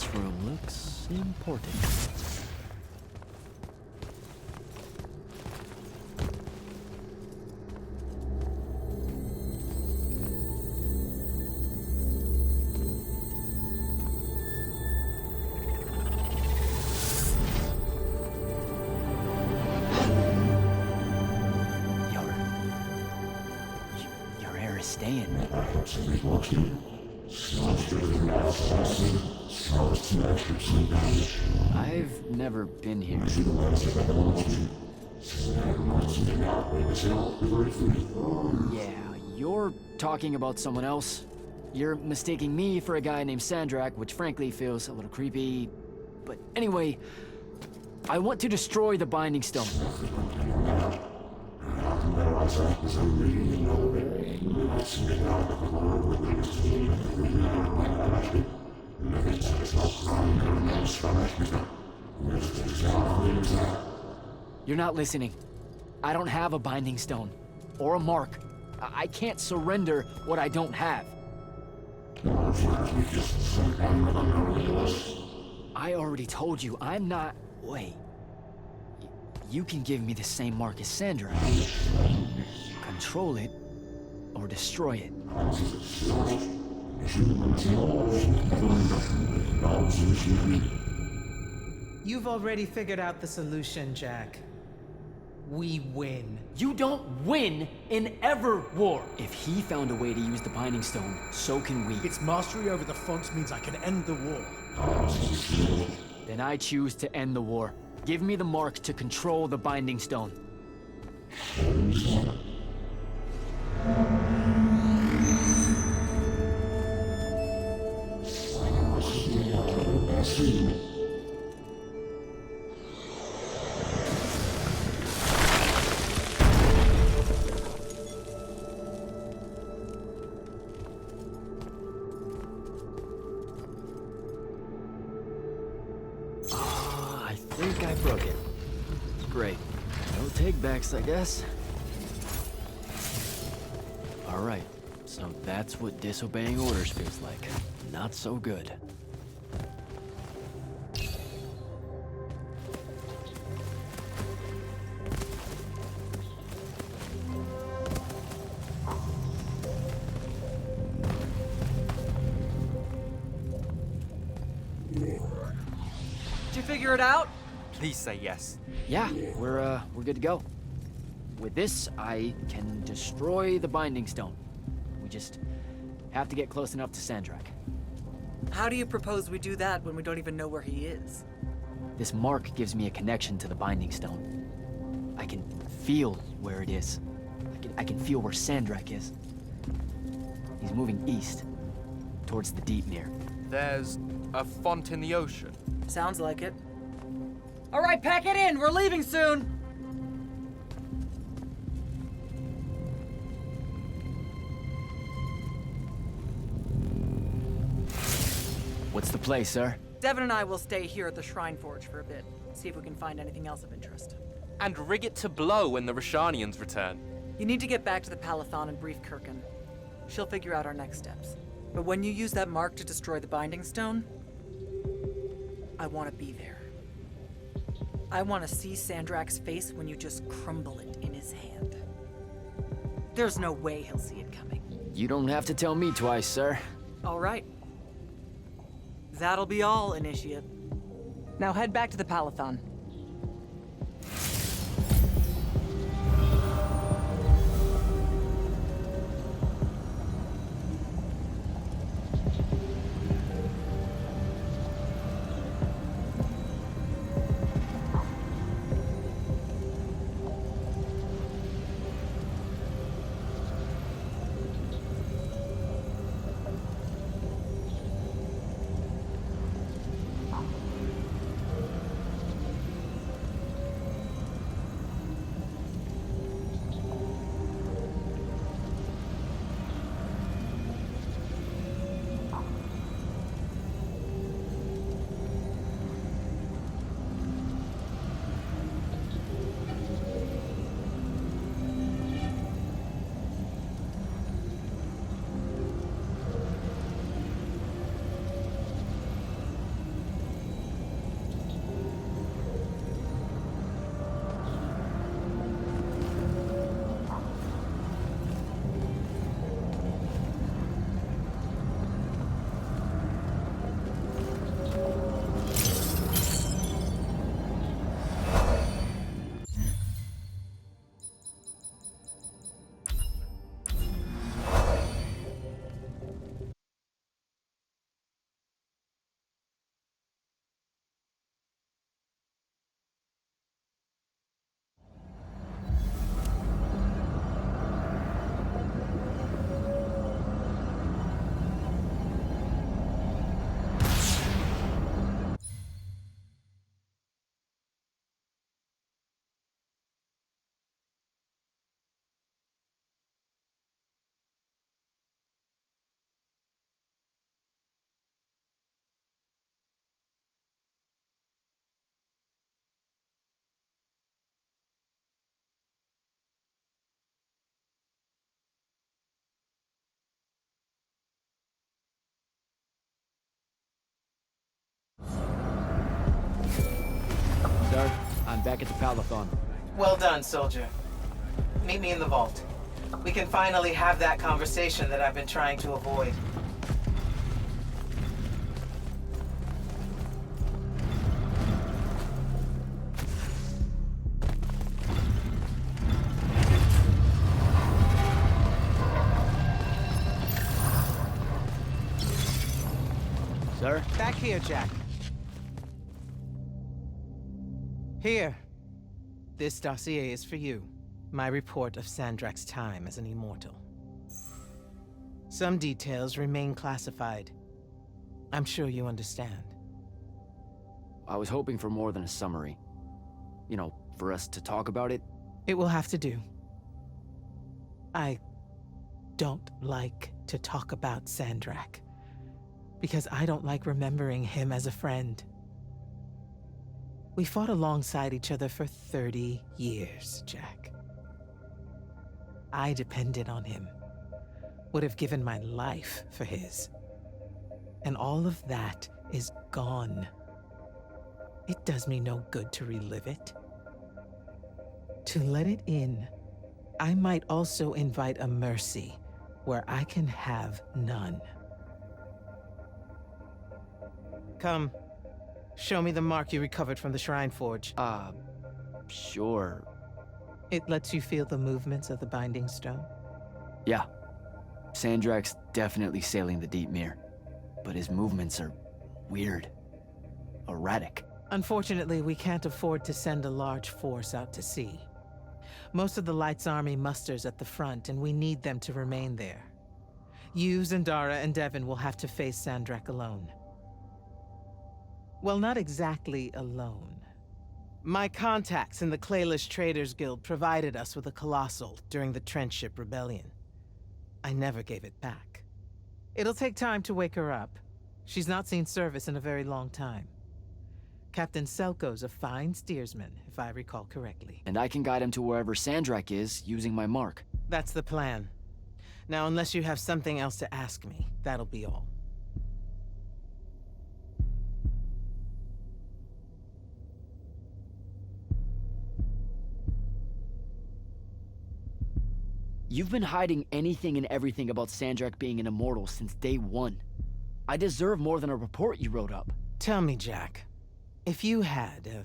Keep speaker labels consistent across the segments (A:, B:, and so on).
A: This room looks important. Your air is staying. I've never been here. Yeah, you're talking about someone else. You're mistaking me for a guy named Sandrak, which frankly feels a little creepy. But anyway, I want to destroy the Binding Stone. You're not listening. I don't have a Binding Stone. Or a mark. I can't surrender what I don't have. I already told you, I'm not... Wait. You can give me the same mark as Sandra. Control it, or destroy it.
B: You've already figured out the solution, Jack. We win.
A: You don't win in ever war! If he found a way to use the Binding Stone, so can we.
C: Its mastery over the fonts means I can end the war.
A: Then I choose to end the war. Give me the mark to control the Binding Stone. I think I broke it. Great. No take-backs, I guess. Alright, so that's what disobeying orders feels like. Not so good.
D: Did you figure it out?
E: Please say yes.
A: Yeah, we're good to go. With this, I can destroy the Binding Stone. We just have to get close enough to Sandrak.
D: How do you propose we do that when we don't even know where he is?
A: This mark gives me a connection to the Binding Stone. I can feel where it is. I can feel where Sandrak is. He's moving east, towards the deep near.
E: There's a font in the ocean.
D: Sounds like it. All right, pack it in. We're leaving soon.
A: What's the play, sir?
D: Devin and I will stay here at the Shrine Forge for a bit. See if we can find anything else of interest.
E: And rig it to blow when the Rashanians return.
D: You need to get back to the Palathon and brief Kirkin. She'll figure out our next steps. But when you use that mark to destroy the Binding Stone, I want to be there. I want to see Sandrak's face when you just crumble it in his hand. There's no way he'll see it coming.
A: You don't have to tell me twice, sir.
D: All right. That'll be all, Initiate. Now head back to the Palathon.
A: back at the Palathon.
B: Well done, soldier. Meet me in the vault. We can finally have that conversation that I've been trying to avoid.
A: Sir?
B: Back here, Jack. Here. This dossier is for you. My report of Sandrak's time as an immortal. Some details remain classified. I'm sure you understand.
A: I was hoping for more than a summary. You know, for us to talk about it.
B: It will have to do. I don't like to talk about Sandrak, because I don't like remembering him as a friend. We fought alongside each other for 30 years, Jack. I depended on him, would have given my life for his. And all of that is gone. It does me no good to relive it. To let it in, I might also invite a mercy where I can have none. Come, show me the mark you recovered from the Shrine Forge.
A: Sure.
B: It lets you feel the movements of the Binding Stone?
A: Yeah. Sandrak's definitely sailing the deep mirror, but his movements are weird. Erratic.
B: Unfortunately, we can't afford to send a large force out to sea. Most of the Light's army musters at the front, and we need them to remain there. You, Zendara, and Devon will have to face Sandrak alone. Well, not exactly alone. My contacts in the Clayless Traders Guild provided us with a Colossal during the Trenchship Rebellion. I never gave it back. It'll take time to wake her up. She's not seen service in a very long time. Captain Selko's a fine steersman, if I recall correctly.
A: And I can guide him to wherever Sandrak is, using my mark.
B: That's the plan. Now, unless you have something else to ask me, that'll be all.
A: You've been hiding anything and everything about Sandrak being an immortal since day one. I deserve more than a report you wrote up.
B: Tell me, Jack, if you had a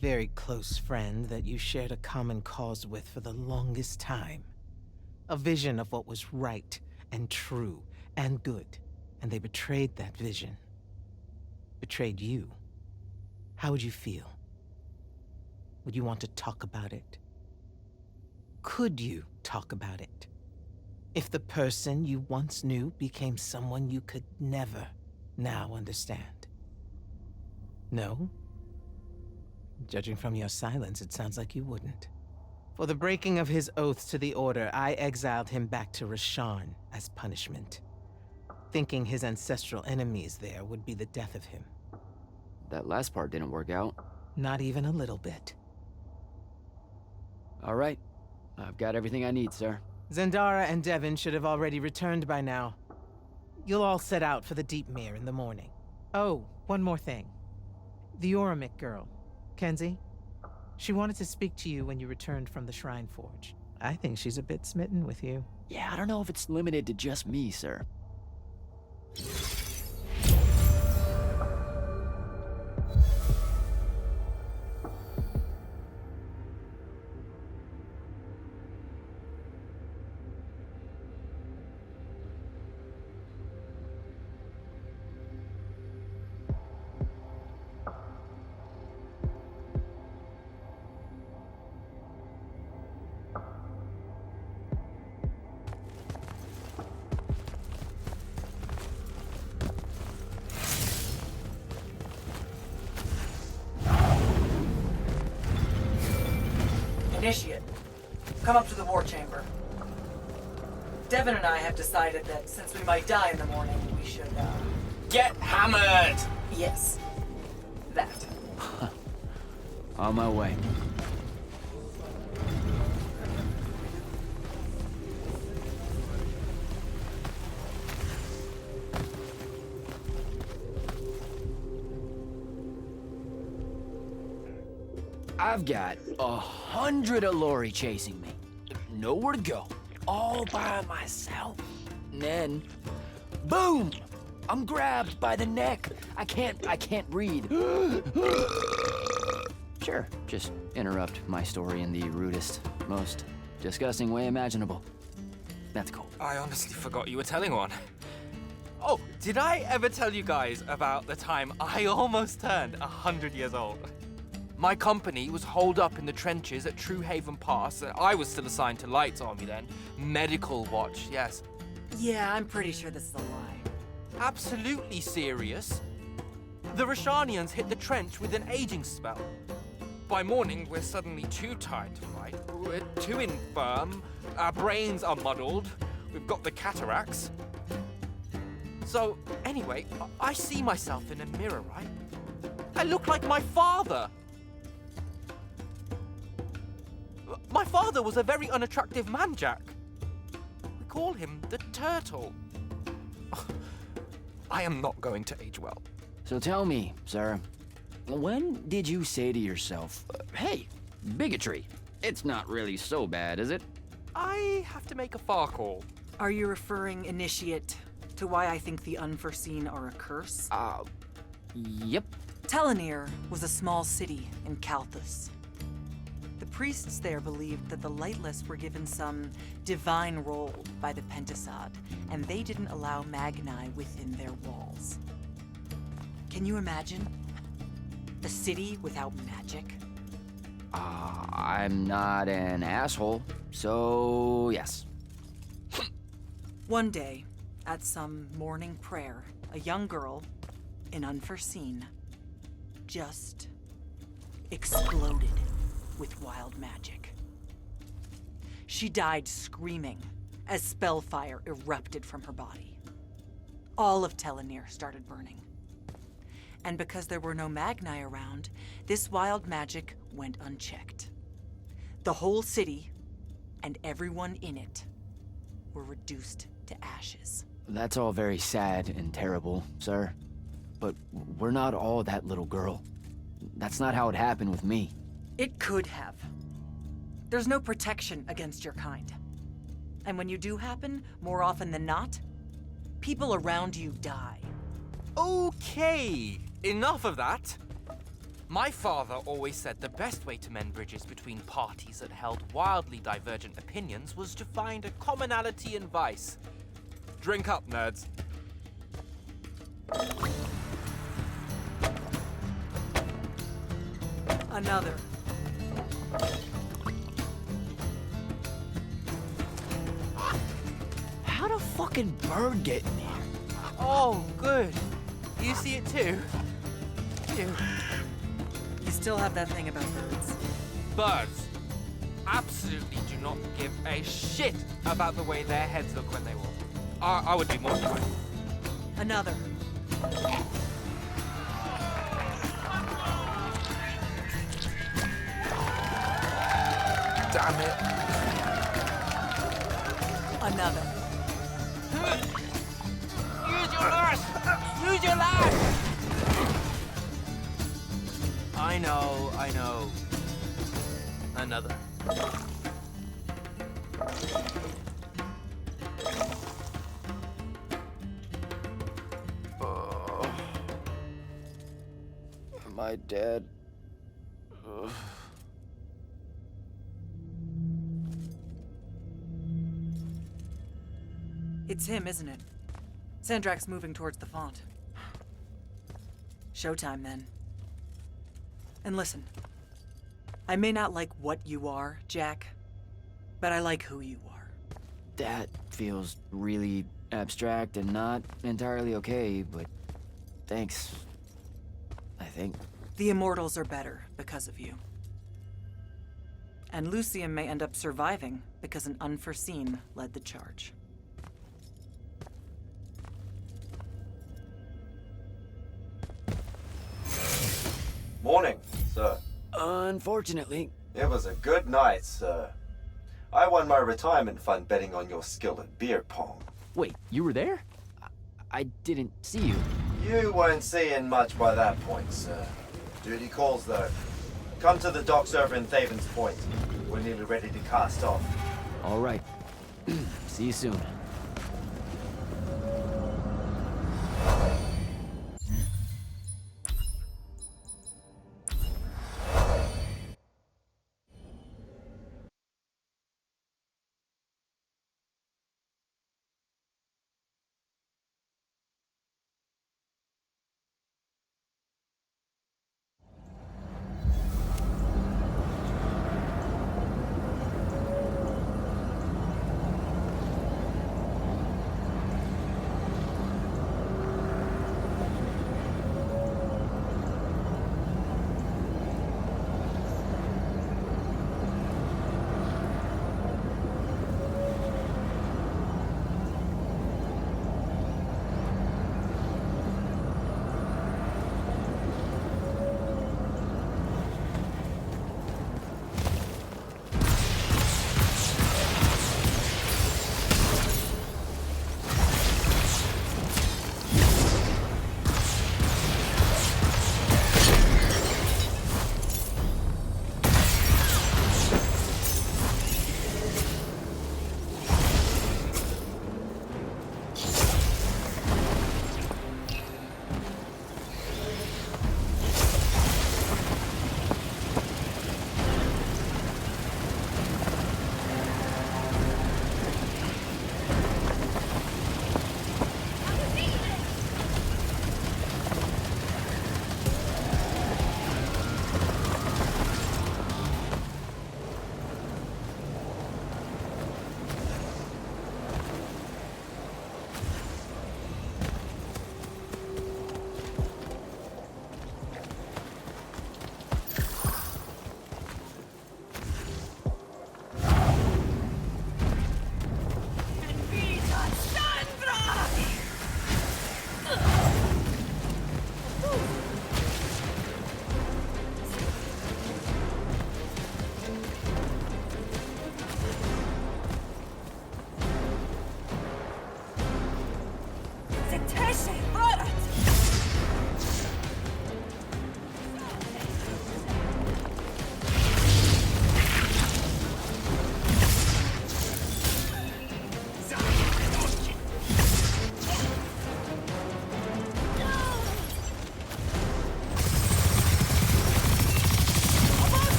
B: very close friend that you shared a common cause with for the longest time, a vision of what was right and true and good, and they betrayed that vision, betrayed you, how would you feel? Would you want to talk about it? Could you talk about it? If the person you once knew became someone you could never now understand? No? Judging from your silence, it sounds like you wouldn't. For the breaking of his oaths to the Order, I exiled him back to Rasharn as punishment, thinking his ancestral enemies there would be the death of him.
A: That last part didn't work out.
B: Not even a little bit.
A: All right. I've got everything I need, sir.
B: Zendara and Devon should have already returned by now. You'll all set out for the Deep Mere in the morning. Oh, one more thing. The Oromik girl, Kenzie, she wanted to speak to you when you returned from the Shrine Forge. I think she's a bit smitten with you.
A: Yeah, I don't know if it's limited to just me, sir.
D: Initiate, come up to the war chamber. Devon and I have decided that since we might die in the morning, we should,
E: Get hammered!
D: yes. That.
A: On my way. I've got 100 Allori chasing me. Nowhere to go. All by myself. And then, boom! I'm grabbed by the neck. I can't breathe. Sure, just interrupt my story in the rudest, most disgusting way imaginable. That's cool.
E: I honestly forgot you were telling one. Oh, did I ever tell you guys about the time I almost turned 100 years old? My company was holed up in the trenches at True Haven Pass. I was still assigned to Lights Army then. Medical watch, yes.
D: Yeah, I'm pretty sure this is a lie.
E: Absolutely serious. The Rashanians hit the trench with an aging spell. By morning, we're suddenly too tired to fight. We're too infirm. Our brains are muddled. We've got the cataracts. So, anyway, I see myself in a mirror, right? I look like my father. My father was a very unattractive man, Jack. We call him the Turtle. I am not going to age well.
A: So tell me, sir, when did you say to yourself, hey, bigotry, it's not really so bad, is it?
E: I have to make a far call.
D: Are you referring, Initiate, to why I think the unforeseen are a curse?
A: Yep.
D: Telenir was a small city in Kalthus. The priests there believed that the Lightless were given some divine role by the Pentasod, and they didn't allow Magni within their walls. Can you imagine? A city without magic?
A: I'm not an asshole, so yes.
D: One day, at some morning prayer, a young girl, in Unforeseen, just exploded with wild magic. She died screaming as spellfire erupted from her body. All of Telenir started burning. And because there were no Magni around, this wild magic went unchecked. The whole city, and everyone in it, were reduced to ashes.
A: That's all very sad and terrible, sir. But we're not all that little girl. That's not how it happened with me.
D: It could have. There's no protection against your kind. And when you do happen, more often than not, people around you die.
E: Okay, enough of that. My father always said the best way to mend bridges between parties that held wildly divergent opinions was to find a commonality in vice. Drink up, nerds.
D: Another.
A: How'd a fucking bird get in here?
E: Oh, good. You see it too?
D: You still have that thing about birds.
E: Birds absolutely do not give a shit about the way their heads look when they walk. I would be mortified.
D: Another.
E: Damn it.
D: Another.
E: Use your lash! Use your lash! I know. Another.
A: Am I dead? Ugh.
D: It's him, isn't it? Sandrak's moving towards the font. Showtime, then. And listen, I may not like what you are, Jack, but I like who you are.
A: That feels really abstract and not entirely okay, but thanks. I think.
D: The Immortals are better because of you. And Lucium may end up surviving because an Unforeseen led the charge.
F: Morning, sir.
A: Unfortunately,
F: It was a good night, sir. I won my retirement fund betting on your skill at beer pong.
A: wait, you were there? I didn't see you.
F: You weren't seeing much by that point, sir. Duty calls, though. Come to the docks over in Thaven's Point. We're nearly ready to cast off.
A: All right. See you soon.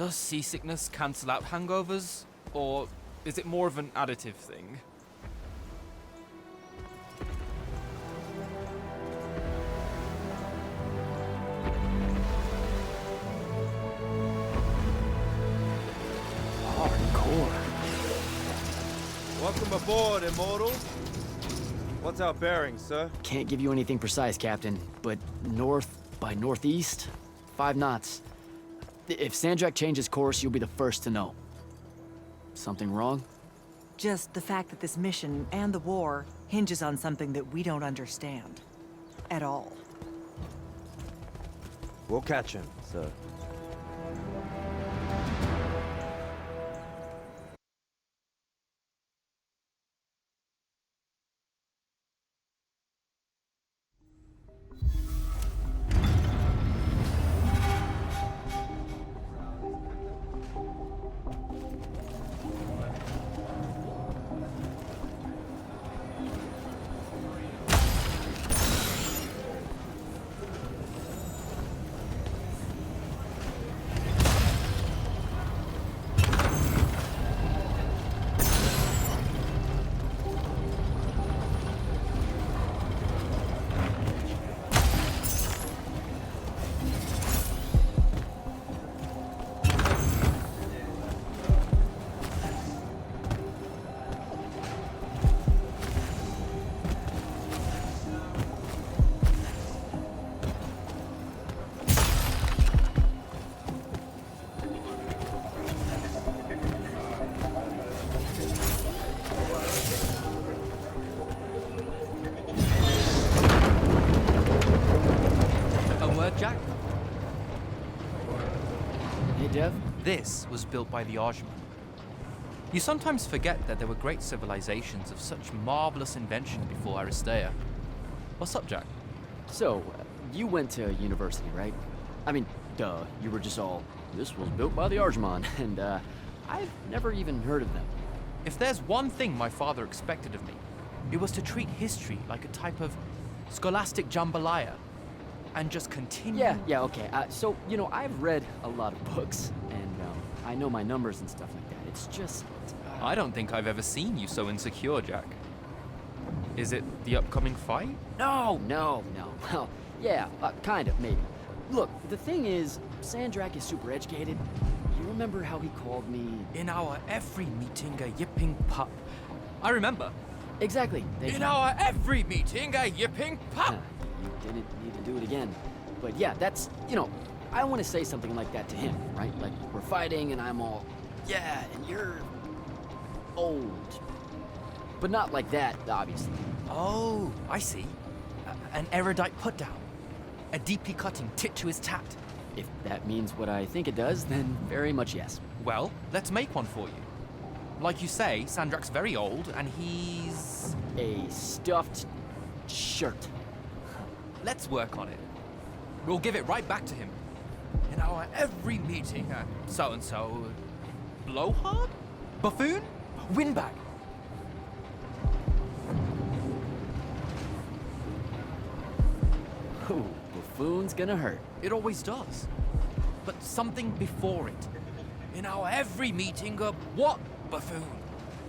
E: Does seasickness cancel out hangovers? Or is it more of an additive thing?
A: Hardcore.
G: Welcome aboard, Immortal. What's our bearing, sir?
A: Can't give you anything precise, Captain, but north by northeast, 5 knots. If Sandrak changes course, you'll be the first to know. Something wrong?
D: Just the fact that this mission and the war hinges on something that we don't understand. At all.
G: We'll catch him, sir.
E: Jack,
A: Hey, Dev?
E: this was built by the Ajman. You sometimes forget that there were great civilizations of such marvelous invention before Aristea. What's up, Jack?
A: So, you went to university, right? I mean, duh, you were just all, this was built by the Arjman, and, I've never even heard of them.
E: If there's one thing my father expected of me, it was to treat history like a type of scholastic jambalaya, and just continue.
A: Yeah, okay. So, you know, I've read a lot of books, and I know my numbers and stuff like that. It's just...
E: I don't think I've ever seen you so insecure, Jack. Is it the upcoming fight?
A: No. Well, yeah, kind of, maybe. Look, the thing is, Sandrak is super educated. You remember how he called me...
E: In our every meeting, a yipping pup. I remember.
A: Exactly.
E: In our every meeting, a yipping pup.
A: You didn't need to do it again. But yeah, that's, you know, I want to say something like that to him, right? Like, we're fighting and I'm all, yeah, and you're old. But not like that, obviously.
E: Oh, I see. An erudite put-down. A deeply cutting tit to his tat.
A: If that means what I think it does, then very much yes.
E: Well, let's make one for you. Like you say, Sandrak's very old, and he's...
A: A stuffed shirt.
E: Let's work on it. We'll give it right back to him. In our every meeting, so-and-so... Blowhard? Buffoon? Windbag?
A: Ooh, buffoon's gonna hurt.
E: It always does. But something before it. In our every meeting, a what buffoon?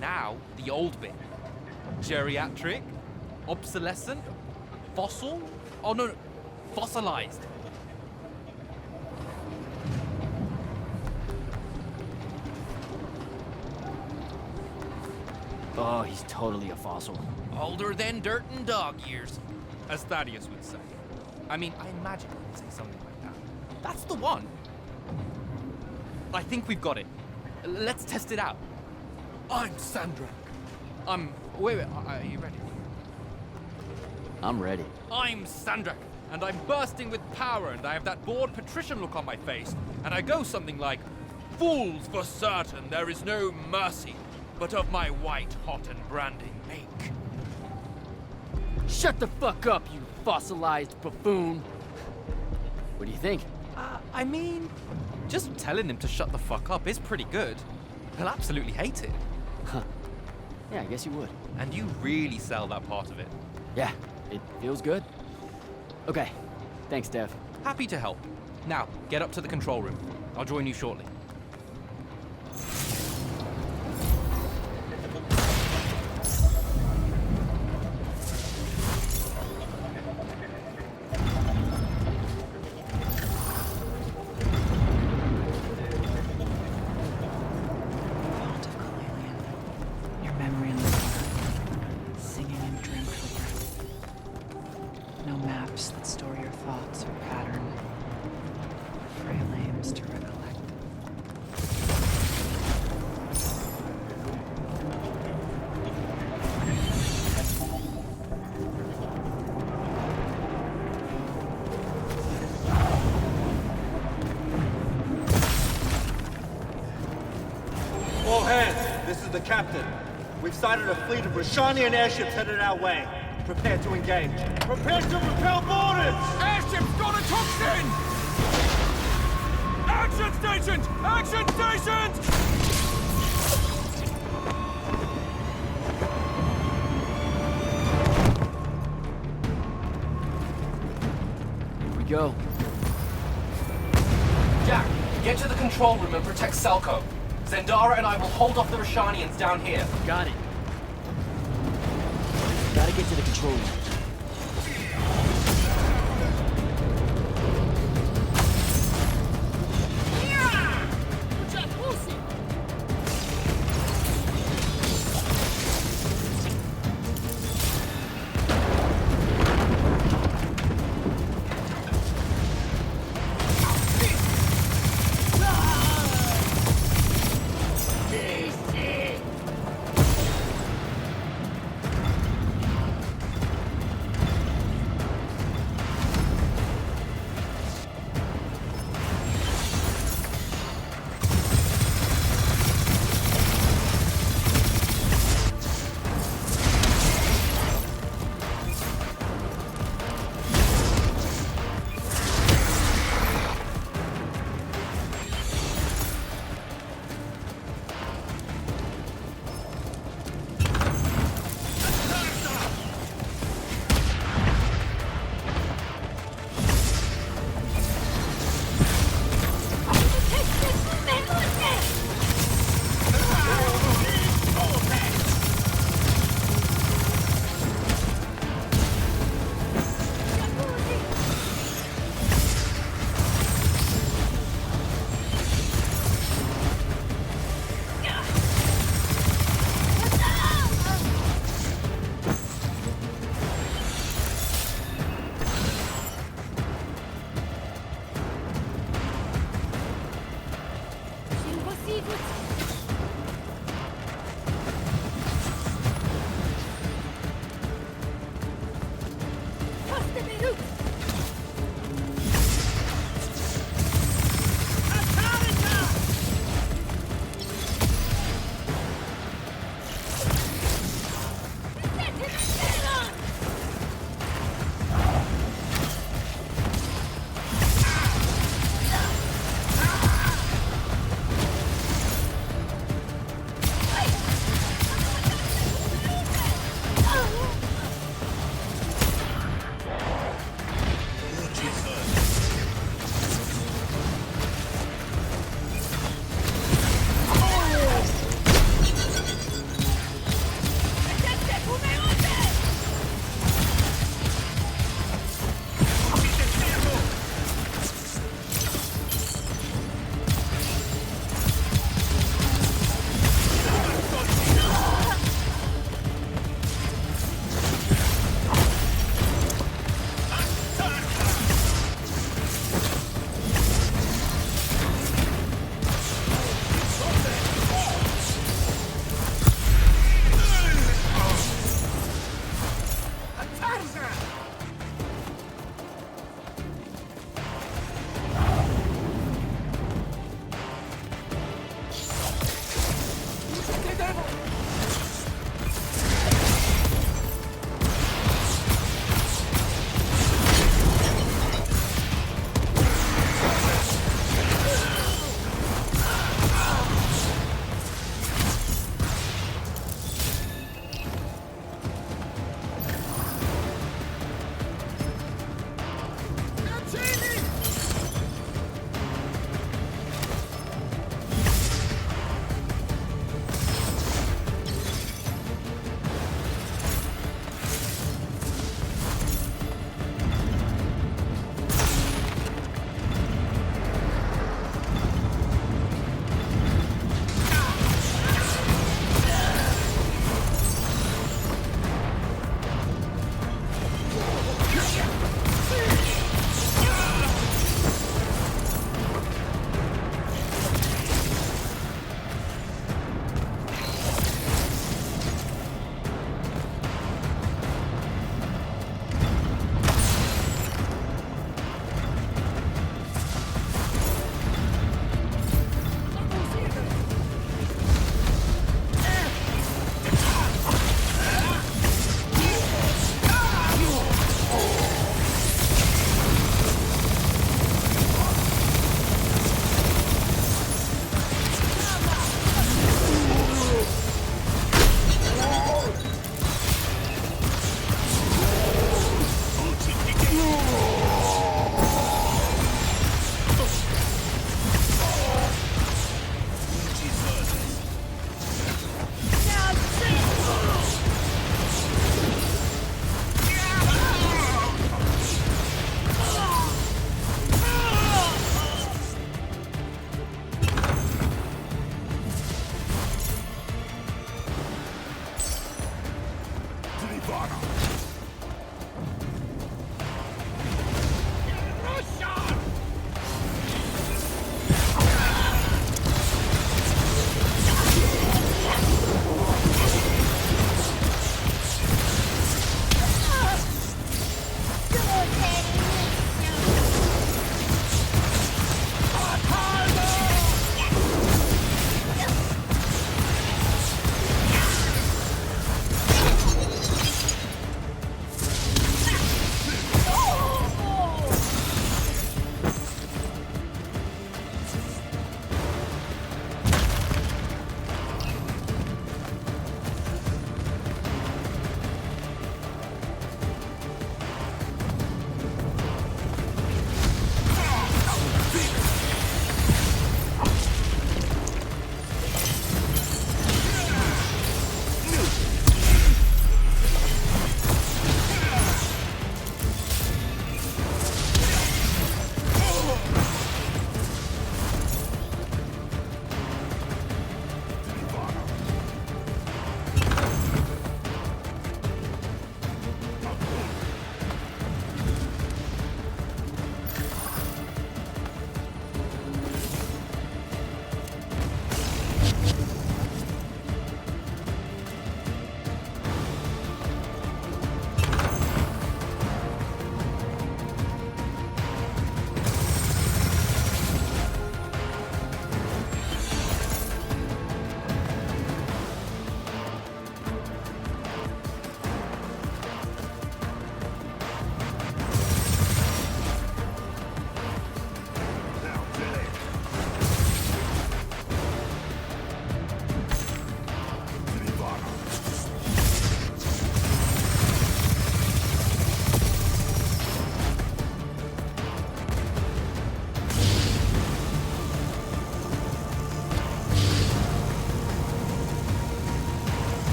E: Now, the old bit. Geriatric? Obsolescent? Fossil? Oh, no, fossilized.
A: Oh, he's totally a fossil.
E: Older than dirt and dog years, as Thaddeus would say. I mean, I imagine he'd say something like that. That's the one. I think we've got it. Let's test it out. I'm Sandrak. Wait, are you ready?
A: I'm ready.
E: I'm Sandrak, and I'm bursting with power, and I have that bored patrician look on my face, and I go something like, "Fools, for certain, there is no mercy, but of my white, hot, and branding make."
A: Shut the fuck up, you fossilized buffoon! What do you think?
E: I mean, just telling him to shut the fuck up is pretty good. He'll absolutely hate it.
A: Huh. Yeah, I guess you would.
E: And you really sell that part of it.
A: Yeah, it feels good. Okay, thanks, Dev.
E: Happy to help. Now, get up to the control room. I'll join you shortly.
D: No maps that store your thoughts or pattern. Frail aims to recollect.
G: All hands, this is the captain. We've sighted a fleet of Rashanian airships headed our way. Prepare to engage. Prepare to repel boarders!
E: Airship's got a toxin! Action stations! Action stations!
A: Here we go.
H: Jack, get to the control room and protect Selko. Zendara and I will hold off the Rashanians down here.
A: Got it. Gotta get to the control room.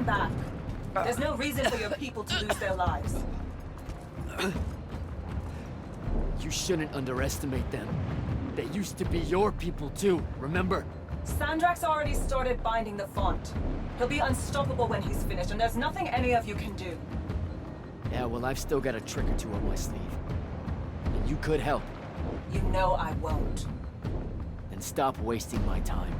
I: them back. There's no reason for your people to lose their lives.
A: You shouldn't underestimate them. They used to be your people too, remember?
I: Sandrak's already started binding the font. He'll be unstoppable when he's finished, and there's nothing any of you can do.
A: Yeah, well, I've still got a trick or two up my sleeve. And you could help.
I: You know I won't.
A: Then stop wasting my time.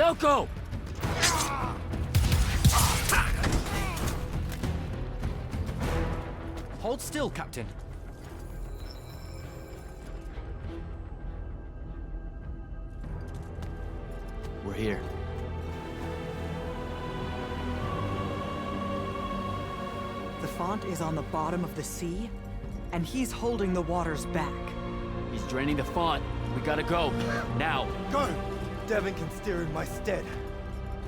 A: Selko!
E: Hold still, Captain.
A: We're here.
D: The font is on the bottom of the sea, and he's holding the waters back.
A: He's draining the font. We gotta go. Now.
G: Go! Devin can steer in my stead.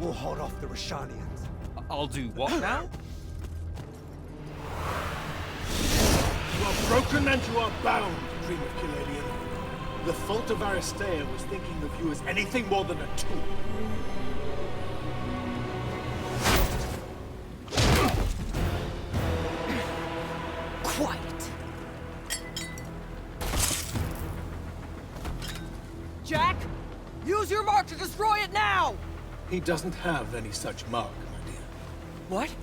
G: We'll hold off the Rashanians.
E: I'll do what now?
C: You are broken and you are bound, Dream of Kilalian. The fault of Aristea was thinking of you as anything more than a tool.
D: Quiet! Jack! Use your mark to destroy it now!
C: He doesn't have any such mark, my dear.
D: What?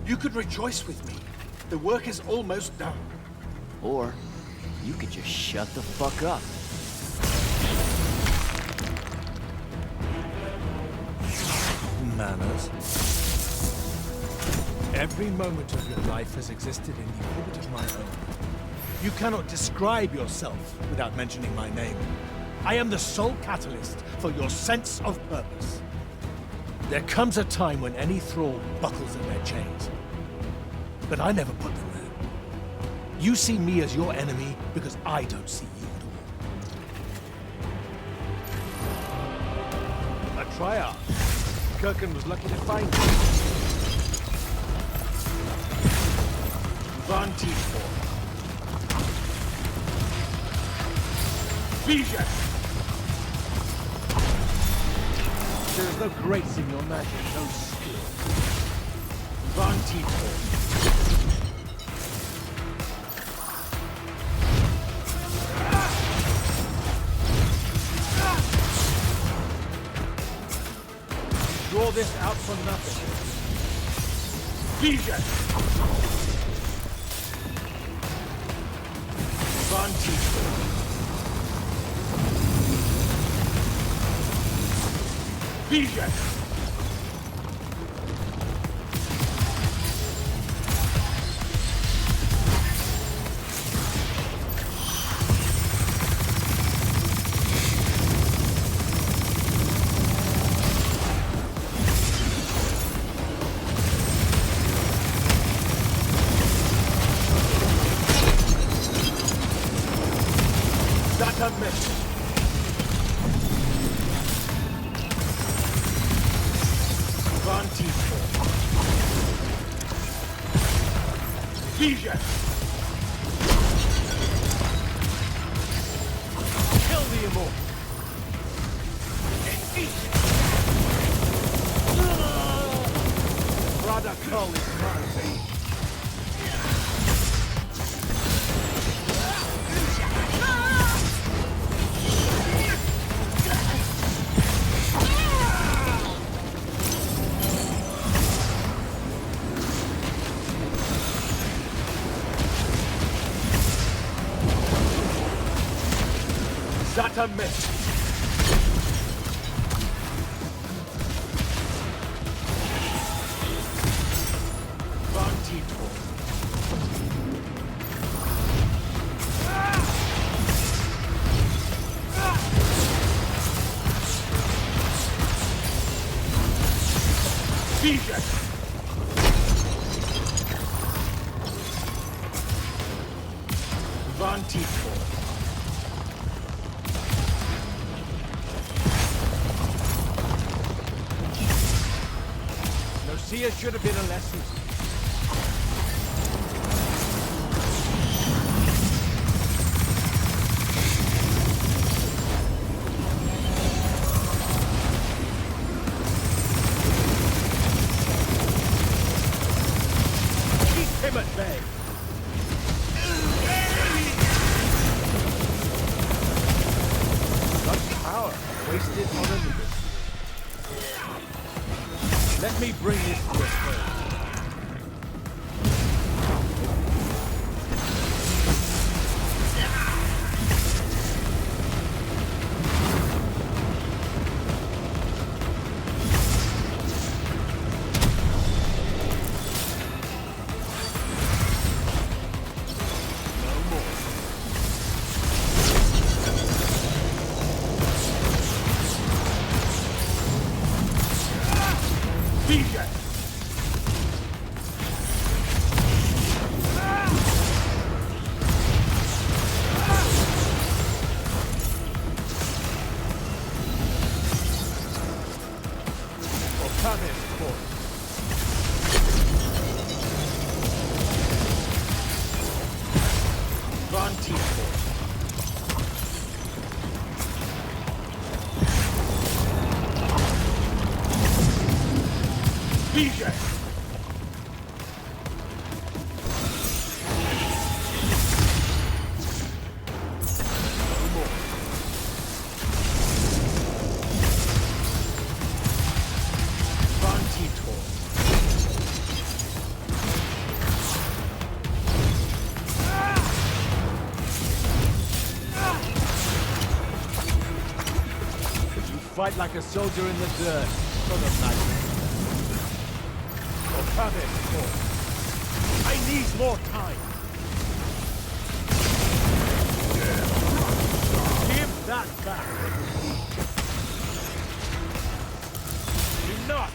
C: You could rejoice with me. The work is almost done.
A: Or you could just shut the fuck up.
C: Manners. Every moment of your life has existed in the orbit of my own. You cannot describe yourself without mentioning my name. I am the sole catalyst for your sense of purpose. There comes a time when any thrall buckles in their chains. But I never put them there. You see me as your enemy because I don't see you at all. A triarch. Kirkin was lucky to find you. Van Tiefort. Vision! There is no grace in your magic, no skill. Van Tiefort. Draw this out for nothing. Vision! Van Tiefort. Vision! That's a miss. Van Tiefort. Vision! Kill the Immortal. And eat! Radical is mine. That's a miss. Van Tiefort. Vision! Van Tiefort. See, it should have been a lesson. Keep him at bay. Such power wasted on a leader. Let me bring this to a close. Vision! Come in, boy. Van Tiefort. Vision! fight like a soldier in the dirt for the magic. Or have it, I need more time. Give that back. Enough!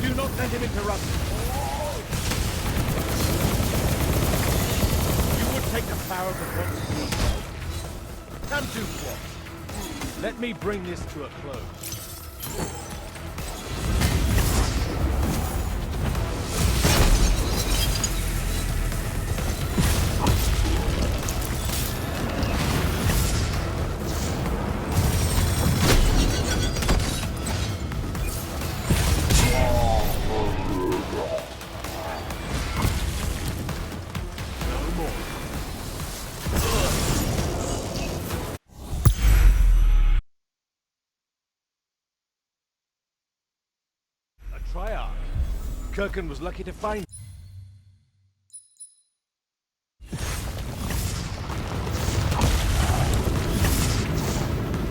C: Do not let him interrupt. You would take the power of the force to yourself. Come to what? Let me bring this to a close. Triarch. Kirkin was lucky to find.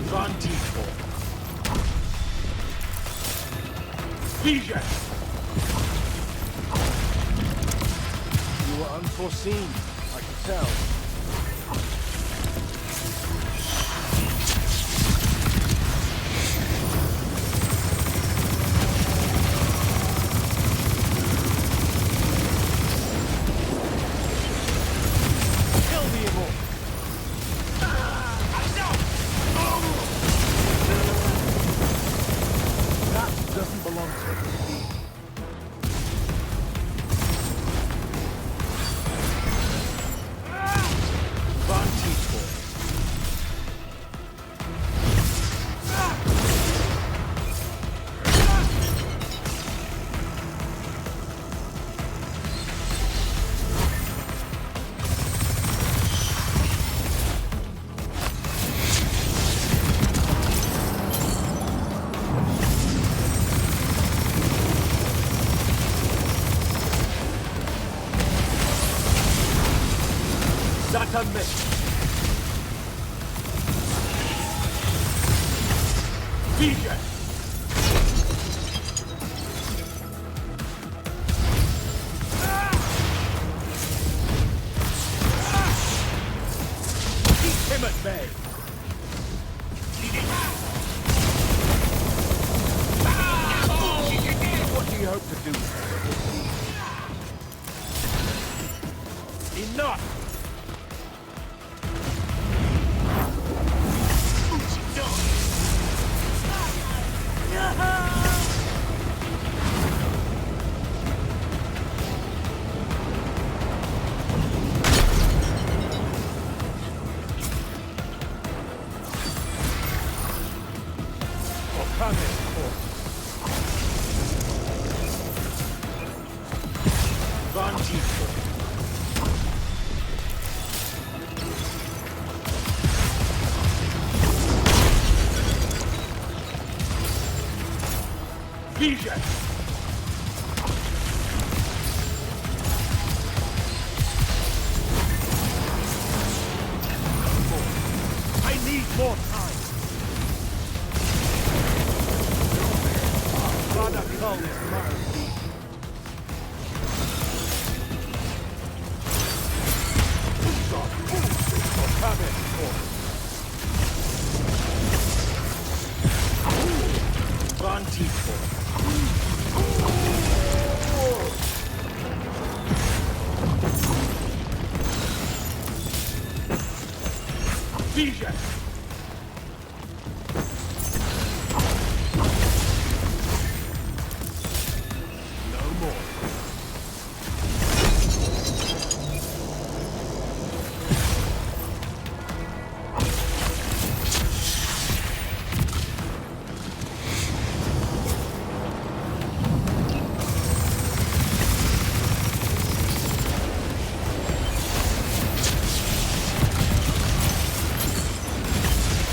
C: Van Tiefel. Vision! You were unforeseen, I can tell. Not a miss. Vision! Keep him at bay. What do you hope to do? Enough! Van Tiefel. Vision! I need more time. Rather call this mine.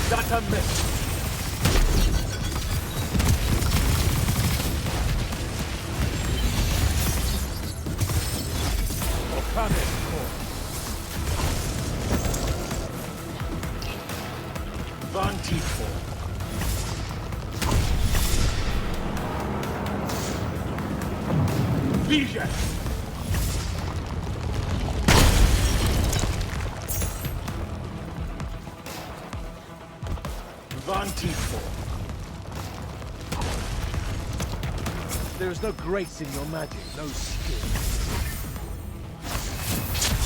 C: That's a miss. There is no grace in your magic, no skill.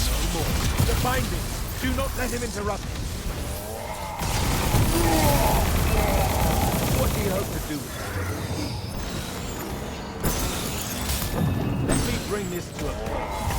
C: No more. The binding! Do not let him interrupt. What do you hope to do with that? Let me bring this to a close.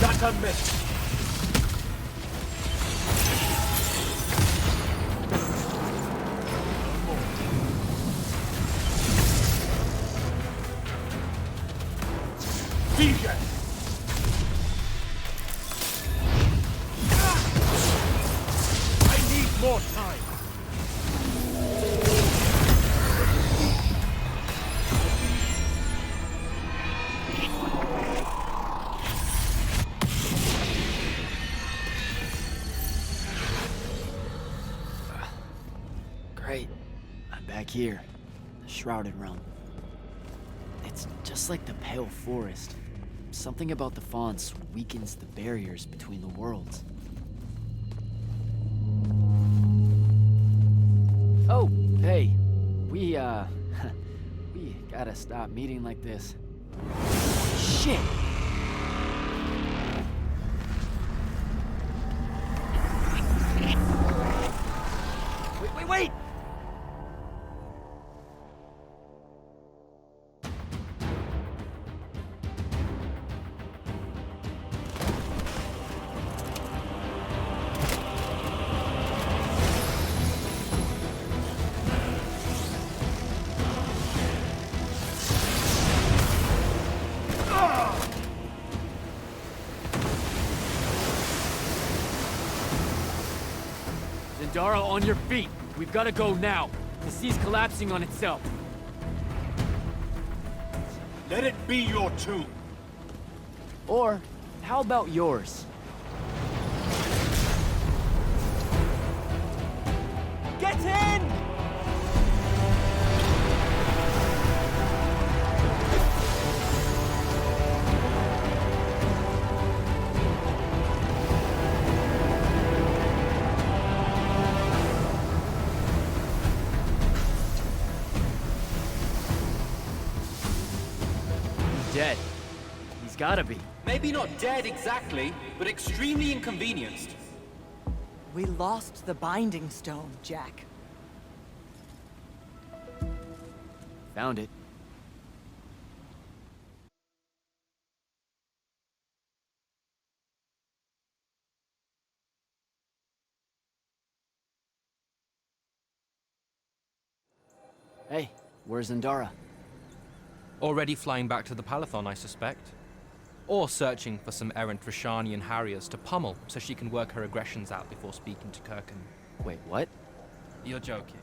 C: That's a miss. I need more time.
A: Great. I'm back here. The Shrouded Realm. It's just like the Pale Forest. Something about the fonts weakens the barriers between the worlds. Oh, hey. We gotta stop meeting like this. Shit! Wait! Zendara, on your feet! We've gotta go now! The sea's collapsing on itself!
C: Let it be your tomb.
A: Or, how about yours? Get in! Dead. He's gotta be.
H: Maybe not dead exactly, but extremely inconvenienced.
D: We lost the Binding Stone, Jack.
A: Found it. Hey, where's Zendara?
E: Already flying back to the Palathon, I suspect. Or searching for some errant Rashanian Harriers to pummel so she can work her aggressions out before speaking to Kirkin.
A: Wait, what?
E: You're joking.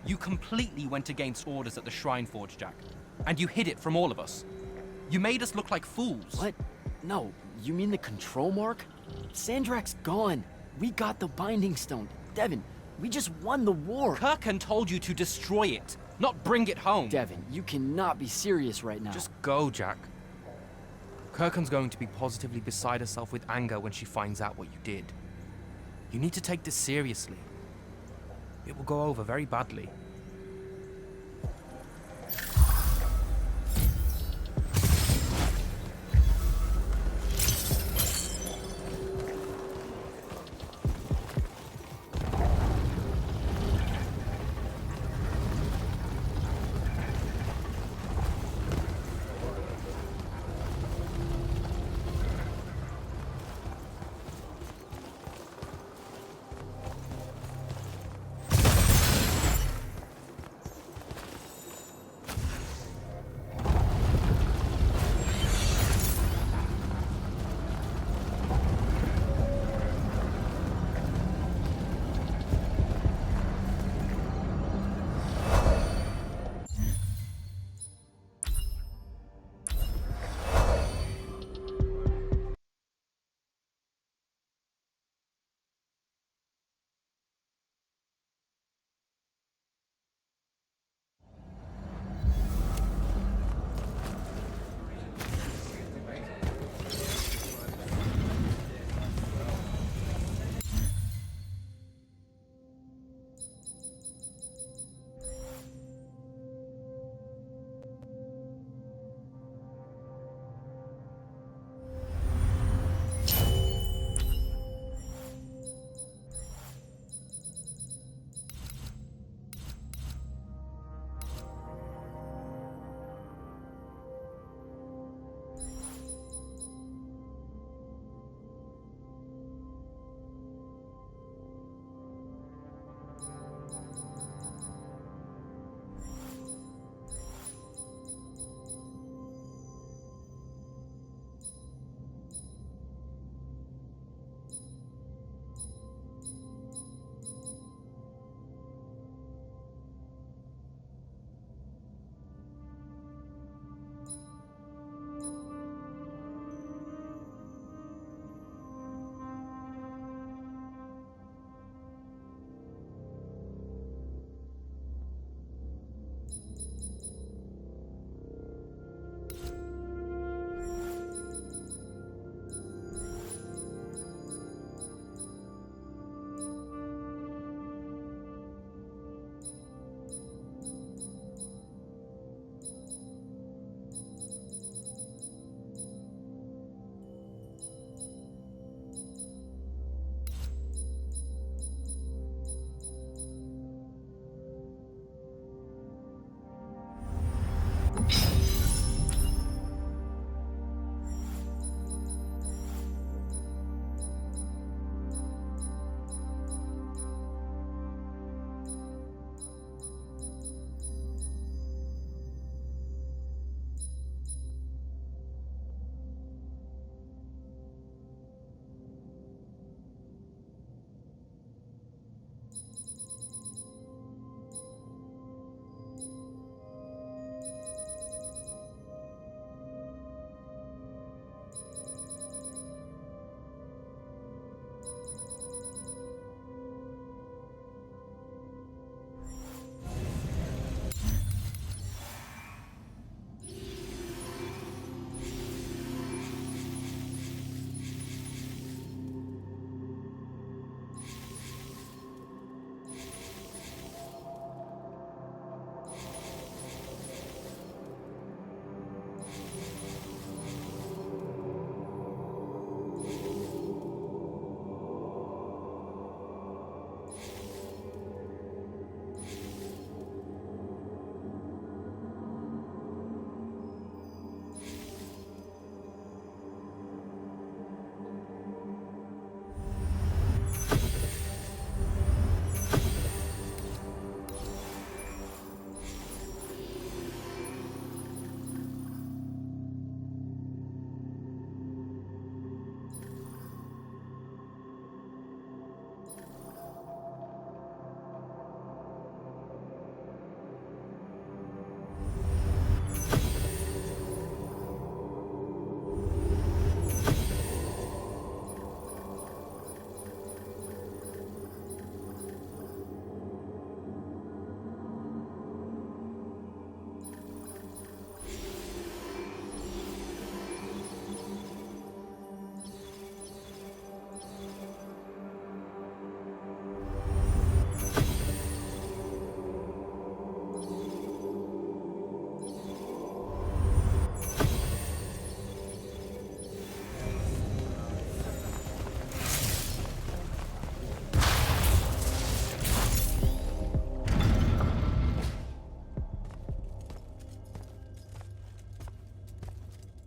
E: You completely went against orders at the Shrine Forge, Jack. And you hid it from all of us. You made us look like fools.
A: What? No, you mean the control mark? Sandrak's gone. We got the Binding Stone. Devin, we just won the war.
E: Kirkin told you to destroy it, not bring it home.
A: Devin, you cannot be serious right now.
E: Just go, Jack. Kirkin's going to be positively beside herself with anger when she finds out what you did. You need to take this seriously. It will go over very badly.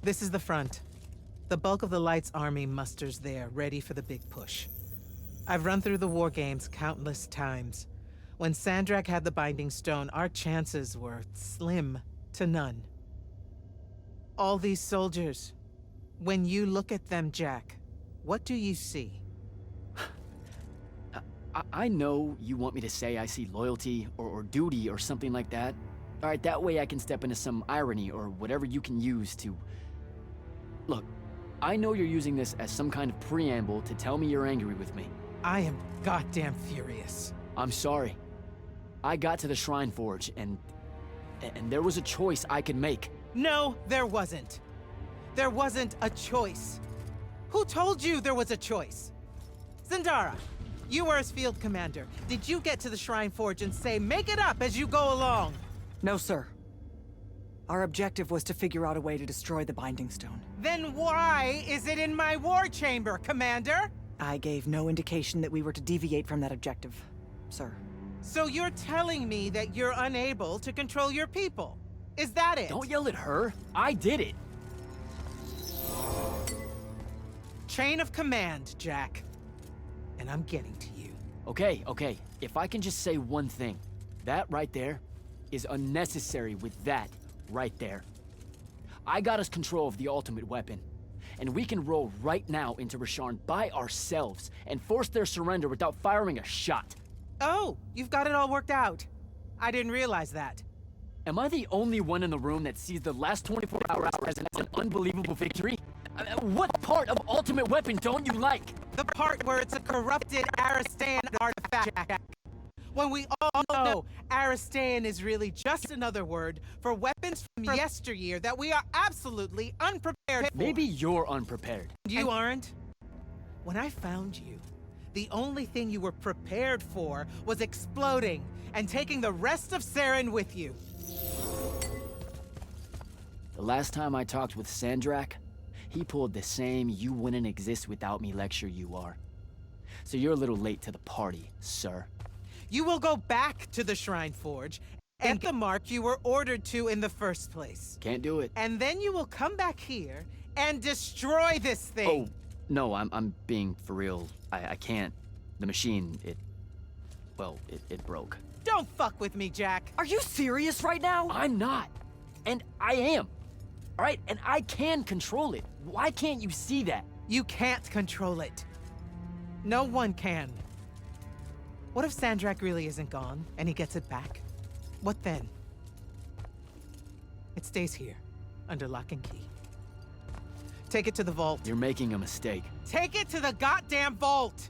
B: This is the front. The bulk of the Light's army musters there, ready for the big push. I've run through the war games countless times. When Sandrak had the Binding Stone, our chances were slim to none. All these soldiers, when you look at them, Jack, what do you see?
A: I know you want me to say I see loyalty or duty or something like that. All right, that way I can step into some irony or whatever you can use to... Look, I know you're using this as some kind of preamble to tell me you're angry with me.
B: I am goddamn furious.
A: I'm sorry. I got to the Shrine Forge and there was a choice I could make.
B: No, there wasn't. There wasn't a choice. Who told you there was a choice? Zendara, you were as field commander. Did you get to the Shrine Forge and say, make it up as you go along?
D: No, sir. Our objective was to figure out a way to destroy the Binding Stone.
B: Then why is it in my war chamber, Commander?
D: I gave no indication that we were to deviate from that objective, sir.
B: So you're telling me that you're unable to control your people? Is that it?
A: Don't yell at her. I did it.
B: Chain of command, Jack. And I'm getting to you.
A: Okay. If I can just say one thing. That right there is unnecessary with that right there. I got us control of the ultimate weapon. And we can roll right now into Rasharn by ourselves and force their surrender without firing a shot.
B: Oh, you've got it all worked out. I didn't realize that.
A: Am I the only one in the room that sees the last 24 hours as an unbelievable victory? What part of Ultimate Weapon don't you like?
B: The part where it's a corrupted Aristean artifact, Jack. When we all know Aristean is really just another word for weapons from yesteryear that we are absolutely unprepared for.
A: Maybe you're unprepared.
B: You aren't? When I found you, the only thing you were prepared for was exploding and taking the rest of Saren with you.
A: The last time I talked with Sandrak, he pulled the same "you wouldn't exist without me" lecture you are. So you're a little late to the party, sir.
B: You will go back to the Shrine Forge and get the mark you were ordered to in the first place.
A: Can't do it.
B: And then you will come back here and destroy this thing.
A: Oh, no, I'm being for real. I can't. The machine, it broke.
B: Don't fuck with me, Jack.
D: Are you serious right now?
A: I'm not. And I am. All right, and I can control it. Why can't you see that?
B: You can't control it. No one can. What if Sandrak really isn't gone, and he gets it back? What then? It stays here, under lock and key. Take it to the vault.
A: You're making a mistake.
B: Take it to the goddamn vault!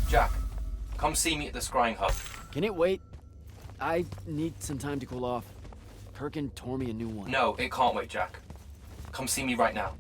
H: Jack, come see me at the scrying hub.
A: Can it wait? I need some time to cool off. Kirkin tore me a new one.
H: No, it can't wait, Jack. Come see me right now.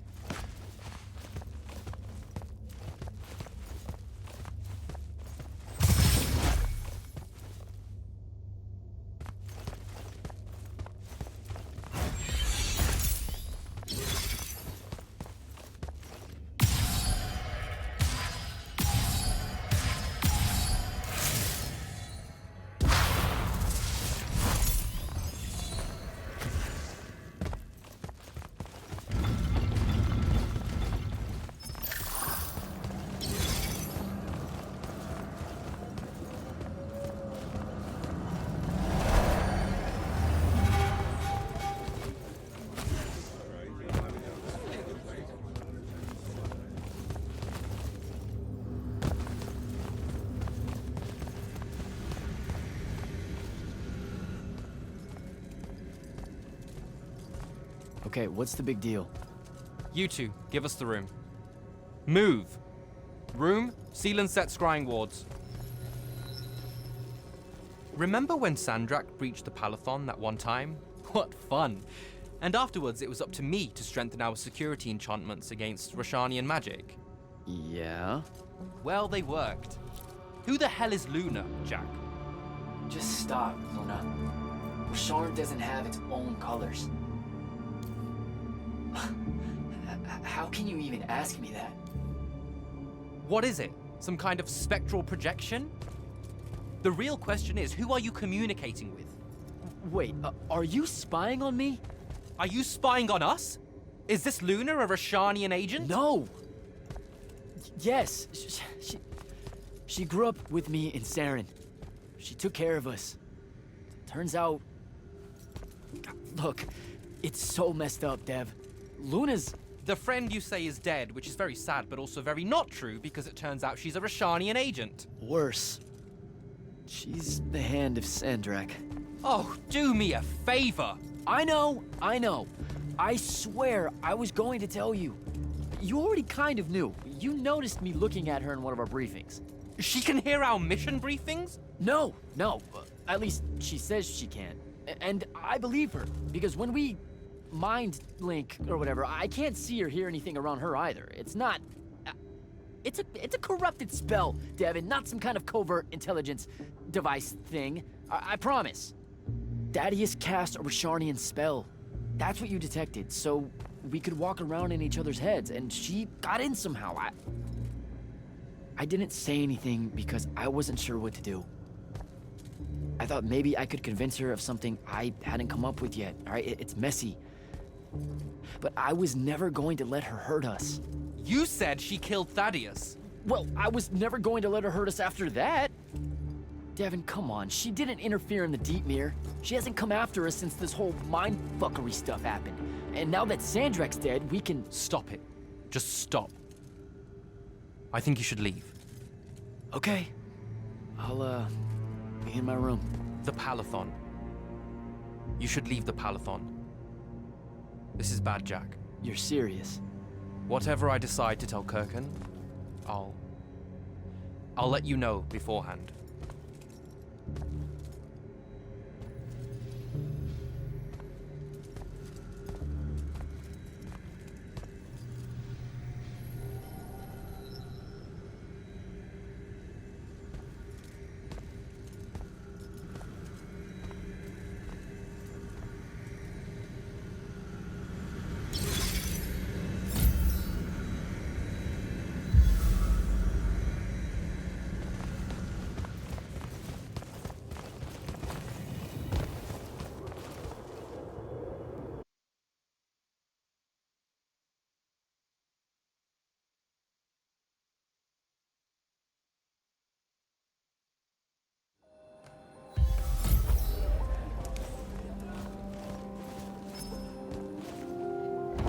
A: Okay, what's the big deal?
E: You two, give us the room. Move! Room, seal and set scrying wards. Remember when Sandrak breached the Palathon that one time? What fun! And afterwards, it was up to me to strengthen our security enchantments against Roshanian magic.
A: Yeah?
E: Well, they worked. Who the hell is Luna, Jack?
A: Just stop, Luna. Sharn doesn't have its own colors. How can you even ask me that?
E: What is it? Some kind of spectral projection? The real question is, who are you communicating with?
A: Wait, are you spying on me?
E: Are you spying on us? Is this Luna a Roshanian agent?
A: No! Yes, she grew up with me in Saren. She took care of us. Turns out... Look, it's so messed up, Dev. Luna's...
E: The friend you say is dead, which is very sad, but also very not true, because it turns out she's a Roshanian agent.
A: Worse. She's the hand of Sandrak.
E: Oh, do me a favor!
A: I know. I swear I was going to tell you. You already kind of knew. You noticed me looking at her in one of our briefings.
E: She can hear our mission briefings?
A: No. At least she says she can. And I believe her, because when we mind link or whatever, I can't see or hear anything around her either. It's not... It's a corrupted spell, Devin, not some kind of covert intelligence device thing. I promise. Dadius cast a Rosharnian spell. That's what you detected, so we could walk around in each other's heads, and she got in somehow. I didn't say anything because I wasn't sure what to do. I thought maybe I could convince her of something I hadn't come up with yet, all right? It's messy. But I was never going to let her hurt us.
E: You said she killed Thaddeus.
A: Well, I was never going to let her hurt us after that. Devin, come on. She didn't interfere in the Deep Mirror. She hasn't come after us since this whole mindfuckery stuff happened. And now that Sandrak's dead, we can...
E: Stop it. Just stop. I think you should leave.
A: Okay. I'll, be in my room.
E: The Palathon. You should leave the Palathon. This is bad, Jack.
A: You're serious?
E: Whatever I decide to tell Kirkin, I'll let you know beforehand.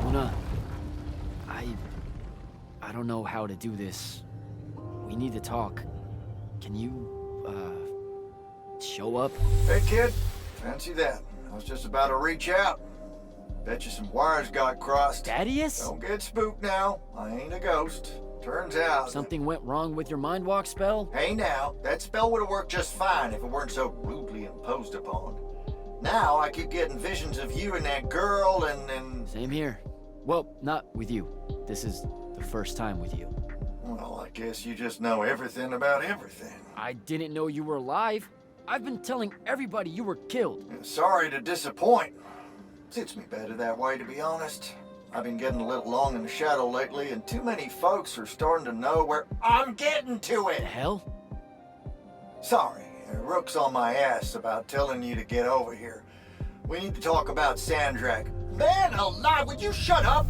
A: Luna, I don't know how to do this. We need to talk. Can you, show up?
J: Hey, kid. Fancy that. I was just about to reach out. Bet you some wires got crossed.
A: Thaddeus?
J: Don't get spooked now. I ain't a ghost. Turns out...
A: Something went wrong with your mind walk spell?
J: Hey now, that spell would have worked just fine if it weren't so rudely imposed upon. Now I keep getting visions of you and that girl and...
A: Same here. Well, not with you. This is the first time with you.
J: Well, I guess you just know everything about everything.
A: I didn't know you were alive. I've been telling everybody you were killed.
J: Sorry to disappoint. Suits me better that way, to be honest. I've been getting a little long in the shadow lately, and too many folks are starting to know where I'm getting to it.
A: The hell?
J: Sorry, Rook's on my ass about telling you to get over here. We need to talk about Sandrak. Man alive, would you shut up?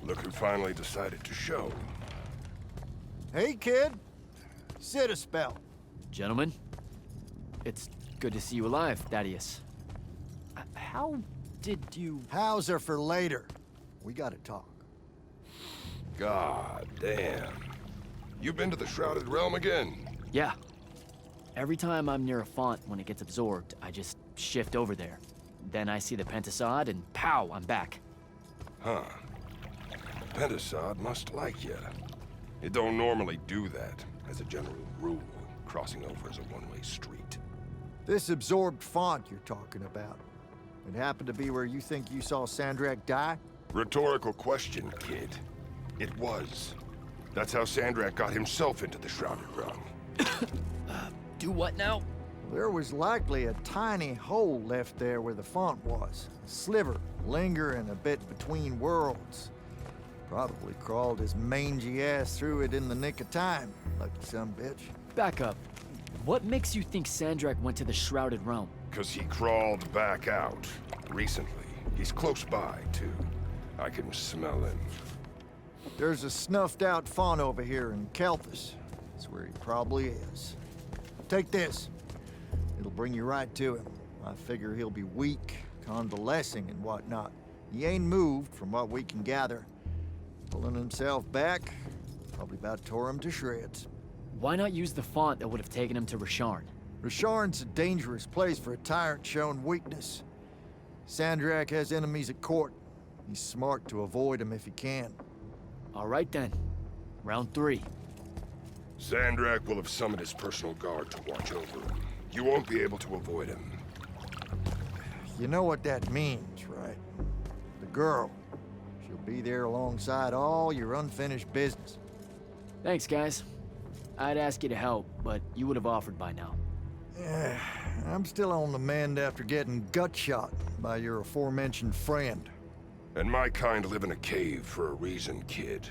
K: Look who finally decided to show.
J: Hey, kid. Sit a spell.
A: Gentlemen, it's good to see you alive, Thaddeus. How did you...
J: How's are for later. We gotta talk.
K: God damn. You've been to the Shrouded Realm again?
A: Yeah. Every time I'm near a font when it gets absorbed, I just shift over there. Then I see the Pentasod and pow, I'm back.
K: Huh. Pentasod must like you. It don't normally do that, as a general rule. Crossing over is a one-way street.
J: This absorbed font you're talking about. It happened to be where you think you saw Sandrak die?
K: Rhetorical question, kid. It was. That's how Sandrak got himself into the Shrouded Realm.
A: Do what now?
J: There was likely a tiny hole left there where the font was. A sliver, lingering a bit between worlds. Probably crawled his mangy ass through it in the nick of time. Lucky sumbitch.
A: Back up. What makes you think Sandrak went to the Shrouded Realm?
K: 'Cause he crawled back out. Recently. He's close by, too. I can smell him.
J: There's a snuffed out font over here in Kelthus. That's where he probably is. Take this. bring you right to him. I figure he'll be weak, convalescing and whatnot. He ain't moved, from what we can gather. Pulling himself back, probably about tore him to shreds.
A: Why not use the font that would have taken him to Rasharn?
J: Rasharn's a dangerous place for a tyrant showing weakness. Sandrak has enemies at court. He's smart to avoid them if he can.
A: All right then. Round 3.
K: Sandrak will have summoned his personal guard to watch over him. You won't be able to avoid him.
J: You know what that means, right? The girl. She'll be there alongside all your unfinished business.
A: Thanks, guys. I'd ask you to help, but you would have offered by now.
J: Yeah, I'm still on the mend after getting gut shot by your aforementioned friend.
K: And my kind live in a cave for a reason, kid.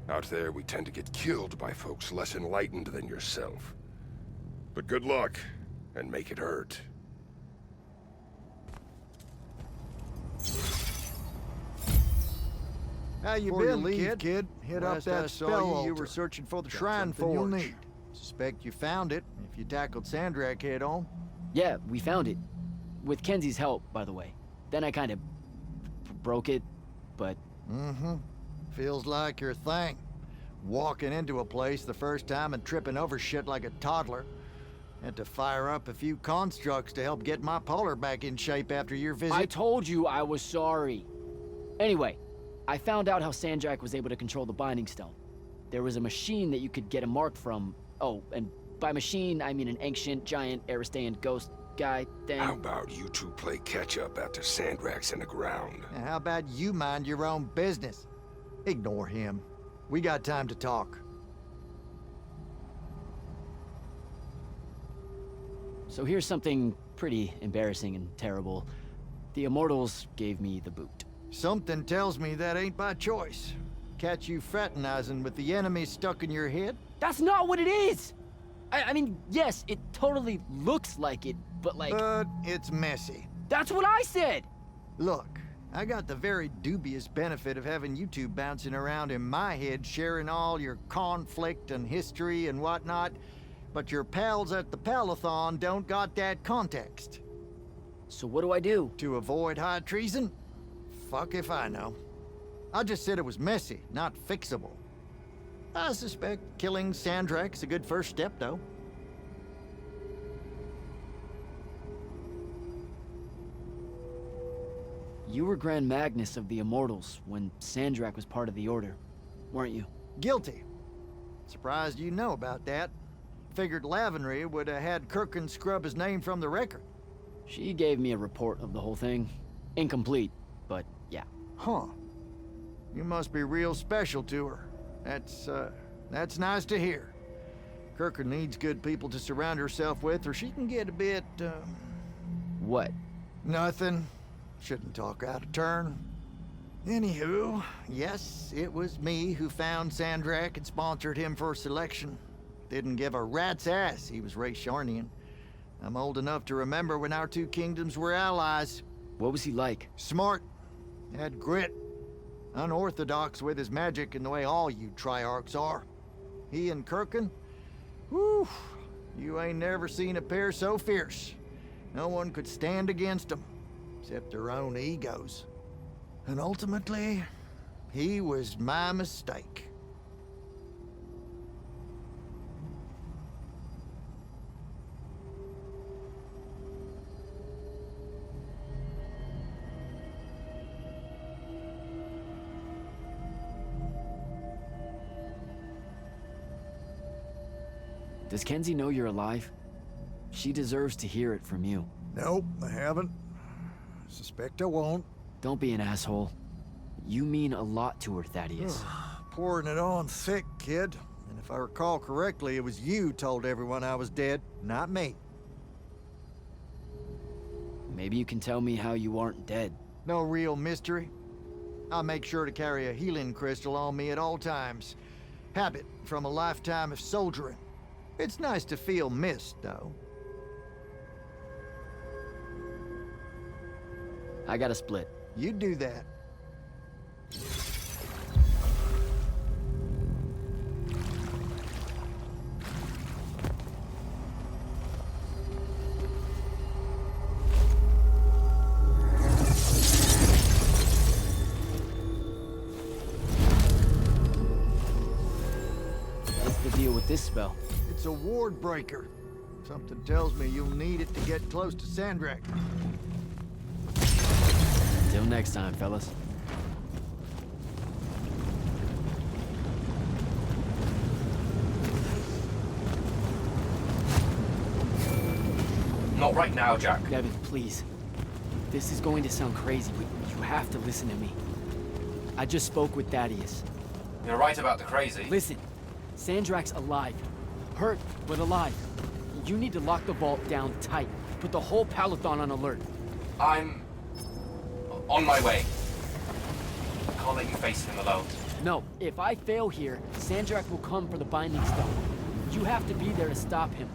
K: Out there, we tend to get killed by folks less enlightened than yourself. But good luck, and make it hurt.
J: How you
G: Before you
J: been,
G: leave,
J: kid? Hit up
G: last
J: that
G: I saw
J: spell
G: you
J: were
G: were
J: searching for the
G: Got
J: Shrine
G: something you'll
J: Forge.
G: need.
J: Suspect you found it if you tackled Sandrak head on.
A: Yeah, we found it. With Kenzie's help, by the way. Then I kind of broke it, but
J: Mm-hmm. Feels like your thing. Walking into a place the first time and tripping over shit like a toddler. Had to fire up a few constructs to help get my polar back in shape after your visit.
A: I told you I was sorry. Anyway, I found out how Sandrak was able to control the Binding Stone. There was a machine that you could get a mark from. Oh, and by machine, I mean an ancient, giant, Aristean ghost guy thing.
K: How about you two play catch-up after Sandrak's in the ground?
J: Now, how about you mind your own business? Ignore him. We got time to talk.
A: So here's something pretty embarrassing and terrible. The Immortals gave me the boot.
J: Something tells me that ain't by choice. Catch you fraternizing with the enemy stuck in your head?
A: That's not what it is! I mean, yes, it totally looks like it, but like...
J: But it's messy.
A: That's what I said!
J: Look, I got the very dubious benefit of having you two bouncing around in my head, sharing all your conflict and history and whatnot, but your pals at the Palathon don't got that context.
A: So what do I do?
J: To avoid high treason? Fuck if I know. I just said it was messy, not fixable. I suspect killing Sandrak's a good first step, though.
A: You were Grand Magnus of the Immortals when Sandrak was part of the Order, weren't you?
J: Guilty. Surprised you know about that. Figured Lavenry would have had Kirkin scrub his name from the record.
A: She gave me a report of the whole thing. Incomplete, but yeah.
J: Huh. You must be real special to her. That's nice to hear. Kirkin needs good people to surround herself with, or she can get a bit,
A: What?
J: Nothing. Shouldn't talk out of turn. Anywho, yes, it was me who found Sandrak and sponsored him for selection. Didn't give a rat's ass he was Rasharnian. I'm old enough to remember when our two kingdoms were allies.
A: What was he like?
J: Smart. Had grit. Unorthodox with his magic in the way all you Triarchs are. He and Kirkin? Whew. You ain't never seen a pair so fierce. No one could stand against them, except their own egos. And ultimately, he was my mistake.
A: Does Kenzie know you're alive? She deserves to hear it from you.
J: Nope, I haven't. Suspect I won't.
A: Don't be an asshole. You mean a lot to her, Thaddeus.
J: Pouring it on thick, kid. And if I recall correctly, it was you told everyone I was dead, not me.
A: Maybe you can tell me how you aren't dead.
J: No real mystery. I'll make sure to carry a healing crystal on me at all times. Habit from a lifetime of soldiering. It's nice to feel missed, though.
A: I got a split.
J: You do that.
A: deal with this spell?
J: It's a ward breaker. Something tells me you'll need it to get close to Sandrak.
A: Until next time, fellas.
H: Not right now, Jack.
A: Devin, please. This is going to sound crazy, but you have to listen to me. I just spoke with Thaddeus.
H: You're right about the crazy.
A: Listen, Sandrak's alive. Hurt, but alive. You need to lock the vault down tight. Put the whole Palathon on alert.
H: I'm on my way. Can't let you face him alone.
A: No, if I fail here, Sandrak will come for the Binding Stone. You have to be there to stop him.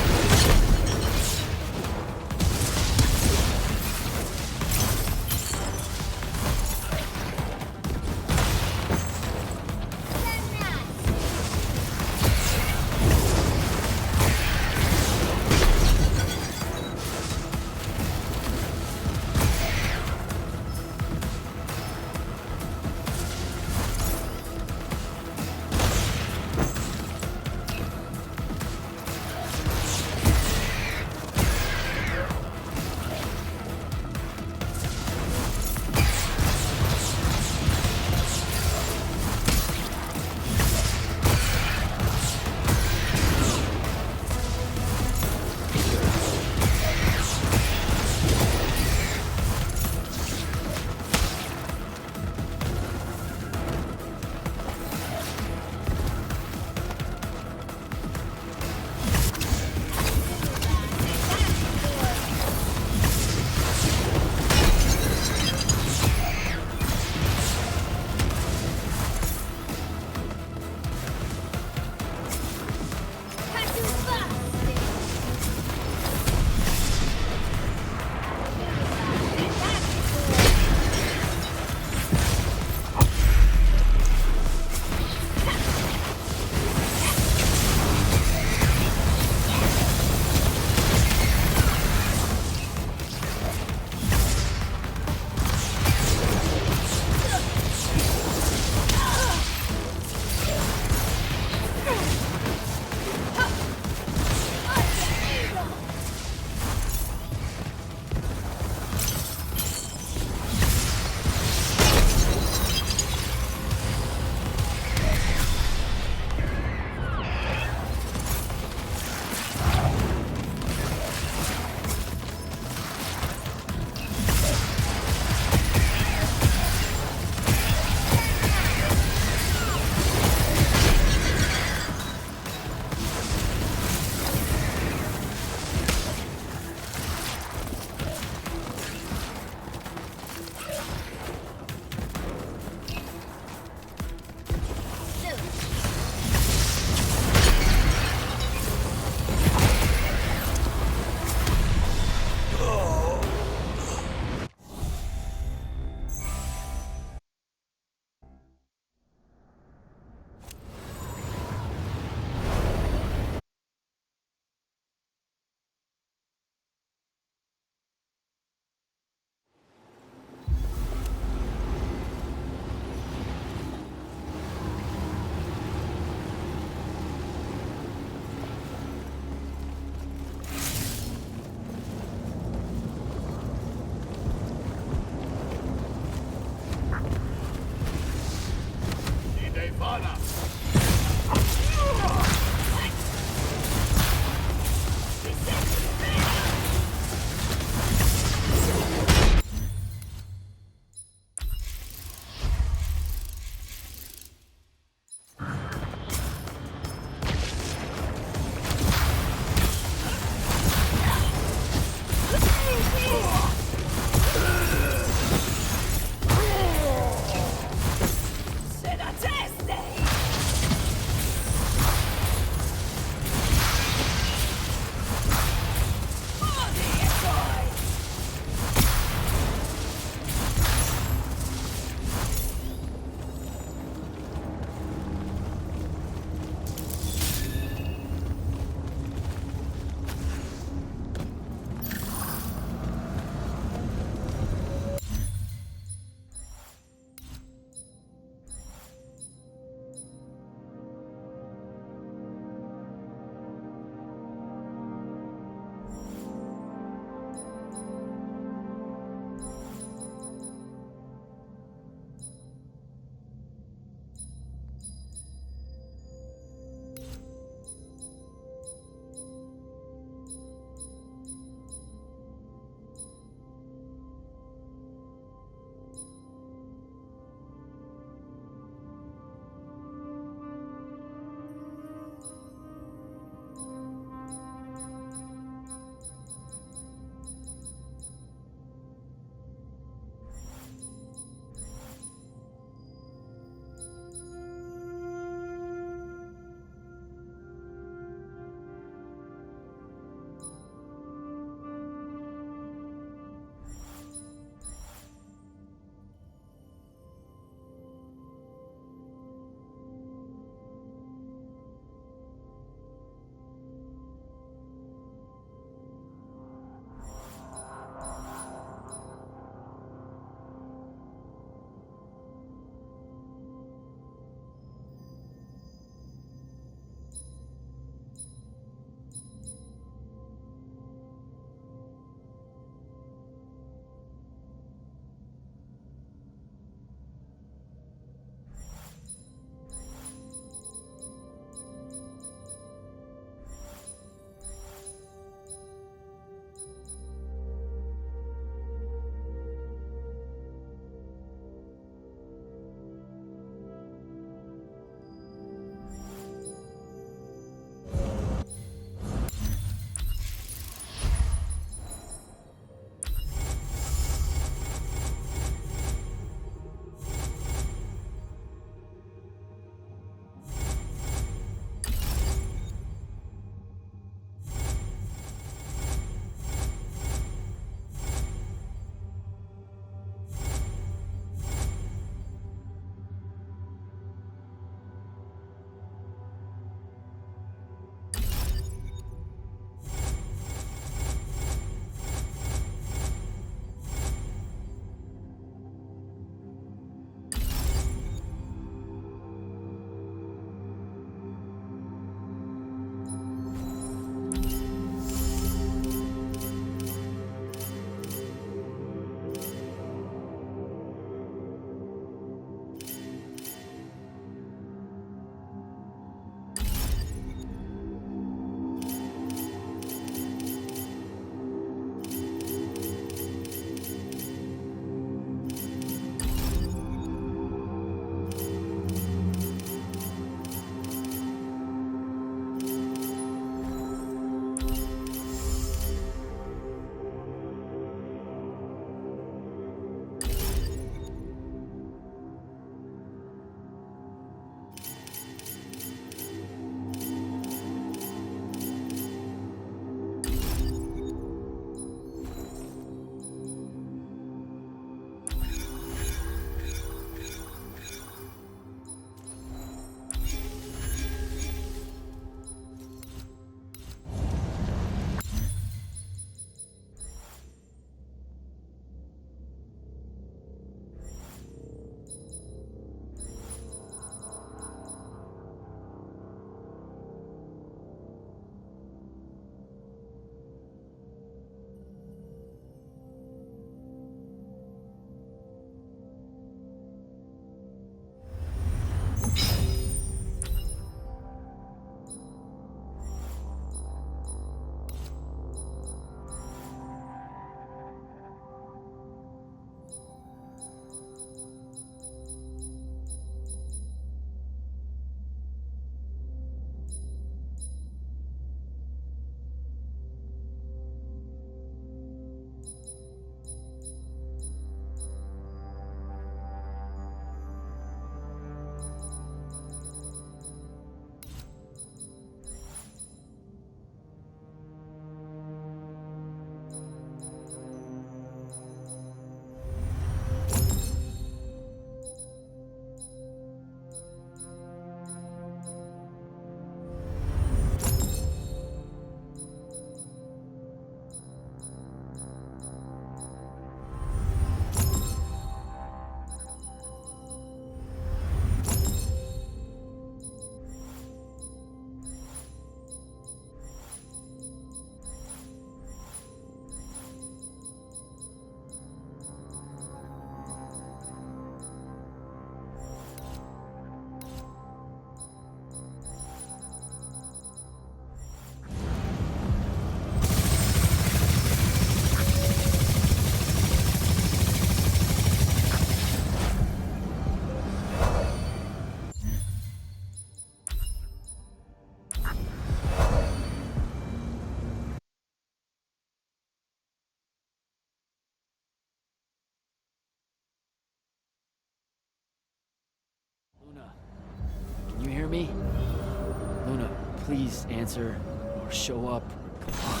A: please answer, or show up, or come on.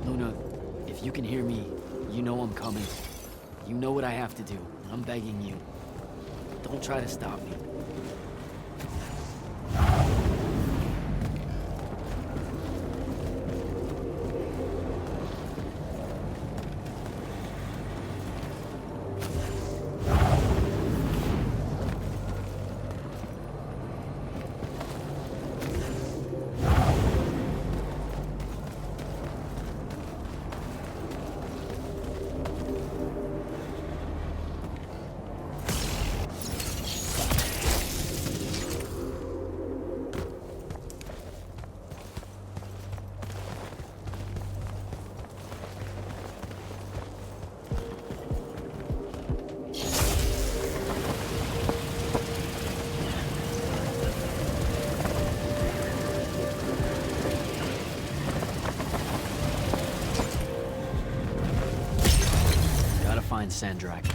A: Luna, if you can hear me, you know I'm coming. You know what I have to do. I'm begging you. Don't try to stop me. Find Sandrak.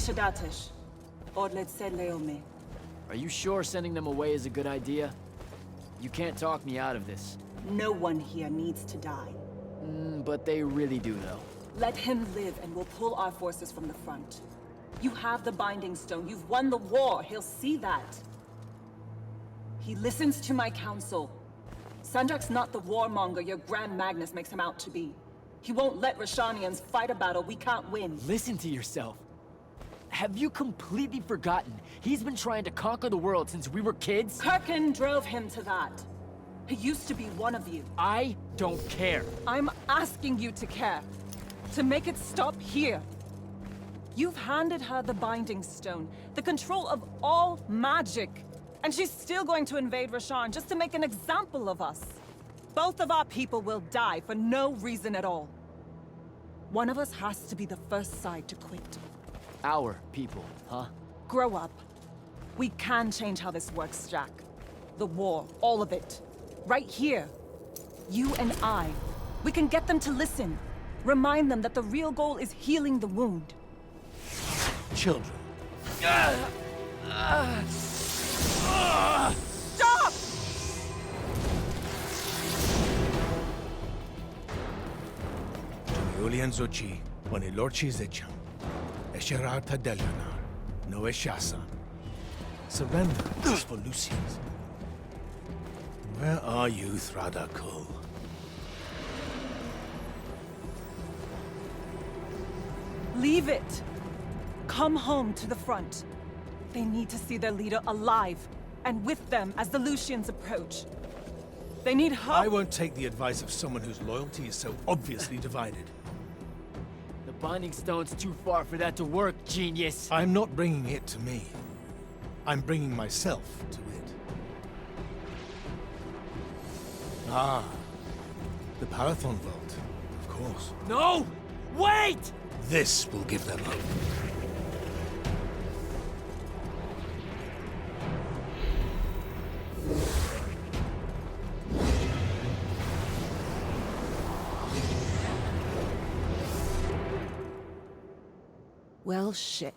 I: Shadatish. Odlet said Leome.
A: Are you sure sending them away is a good idea? You can't talk me out of this.
I: No one here needs to die.
A: But they really do, though.
I: Let him live and we'll pull our forces from the front. You have the Binding Stone. You've won the war. He'll see that. He listens to my counsel. Sandrak's not the warmonger your Grand Magnus makes him out to be. He won't let Rashanians fight a battle we can't win.
A: Listen to yourself. Have you completely forgotten? He's been trying to conquer the world since we were kids?
I: Kirkin drove him to that. He used to be one of you.
A: I don't care.
I: I'm asking you to care. To make it stop here. You've handed her the Binding Stone, the control of all magic. And she's still going to invade Rasharn just to make an example of us. Both of our people will die for no reason at all. One of us has to be the first side to quit.
A: Our people, huh?
I: Grow up. We can change how this works, Jack. The war, all of it. Right here. You and I. We can get them to listen. Remind them that the real goal is healing the wound.
C: Children.
I: Stop!
C: Julian Zochi, Wanilorchi Zecham, Esherar Tadelianar, Noe Shasan. Surrender is for Lucians. Where are you, Thradakul?
I: Leave it. Come home to the front. They need to see their leader alive, and with them as the Lucians approach. They need help.
C: I won't take the advice of someone whose loyalty is so obviously divided.
A: The Binding Stone's too far for that to work, genius.
C: I'm not bringing it to me. I'm bringing myself to it. Ah, the Parathon Vault, of course.
A: No! Wait!
C: This will give them hope.
I: Well, shit.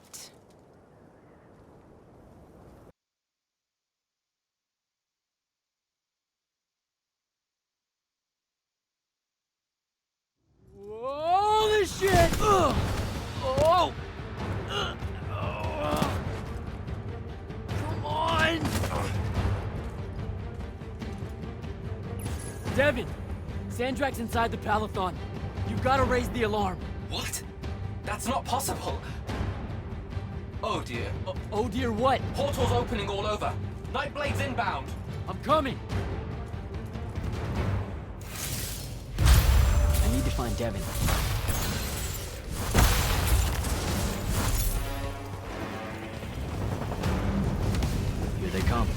A: Holy shit! Ugh. Oh! Come on! Devin! Sandrak's inside the Palathon. You gotta raise the alarm.
H: What? That's not possible. Oh dear.
A: Oh dear what?
H: Portals opening all over. Nightblade's inbound.
A: I'm coming! I need to find Devin. Here they come.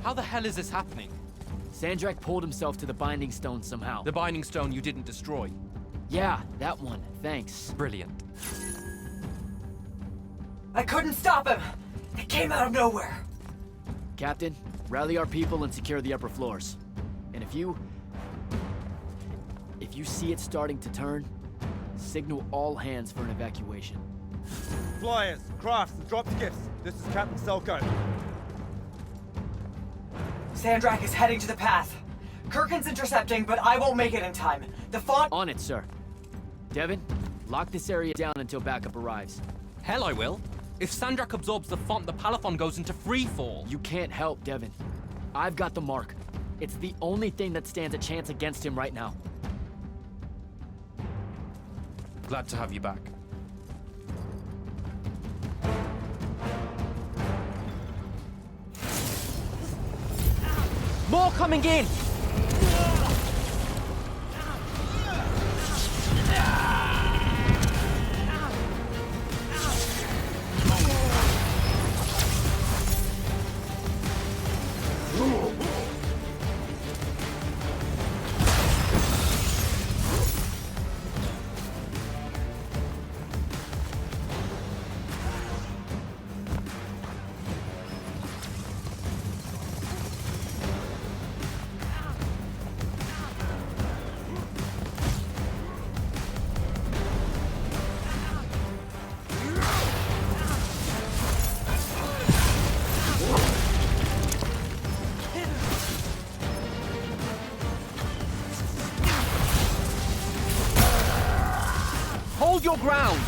E: How the hell is this happening?
A: Sandrak pulled himself to the Binding Stone somehow.
E: The Binding Stone you didn't destroy.
A: Yeah, that one. Thanks.
E: Brilliant.
D: I couldn't stop him! It came out of nowhere!
A: Captain, rally our people and secure the upper floors. And if you see it starting to turn, signal all hands for an evacuation.
G: Flyers, crafts, and drop skiffs. This is Captain Selko.
D: Sandrak is heading to the path. Kirkin's intercepting, but I won't make it in time. The font—
A: On it, sir. Devin, lock this area down until backup arrives.
E: Hell I will. If Sandrak absorbs the font, the Palathon goes into freefall.
A: You can't help, Devin. I've got the mark. It's the only thing that stands a chance against him right now.
E: Glad to have you back.
B: More coming in!
E: Hold your ground!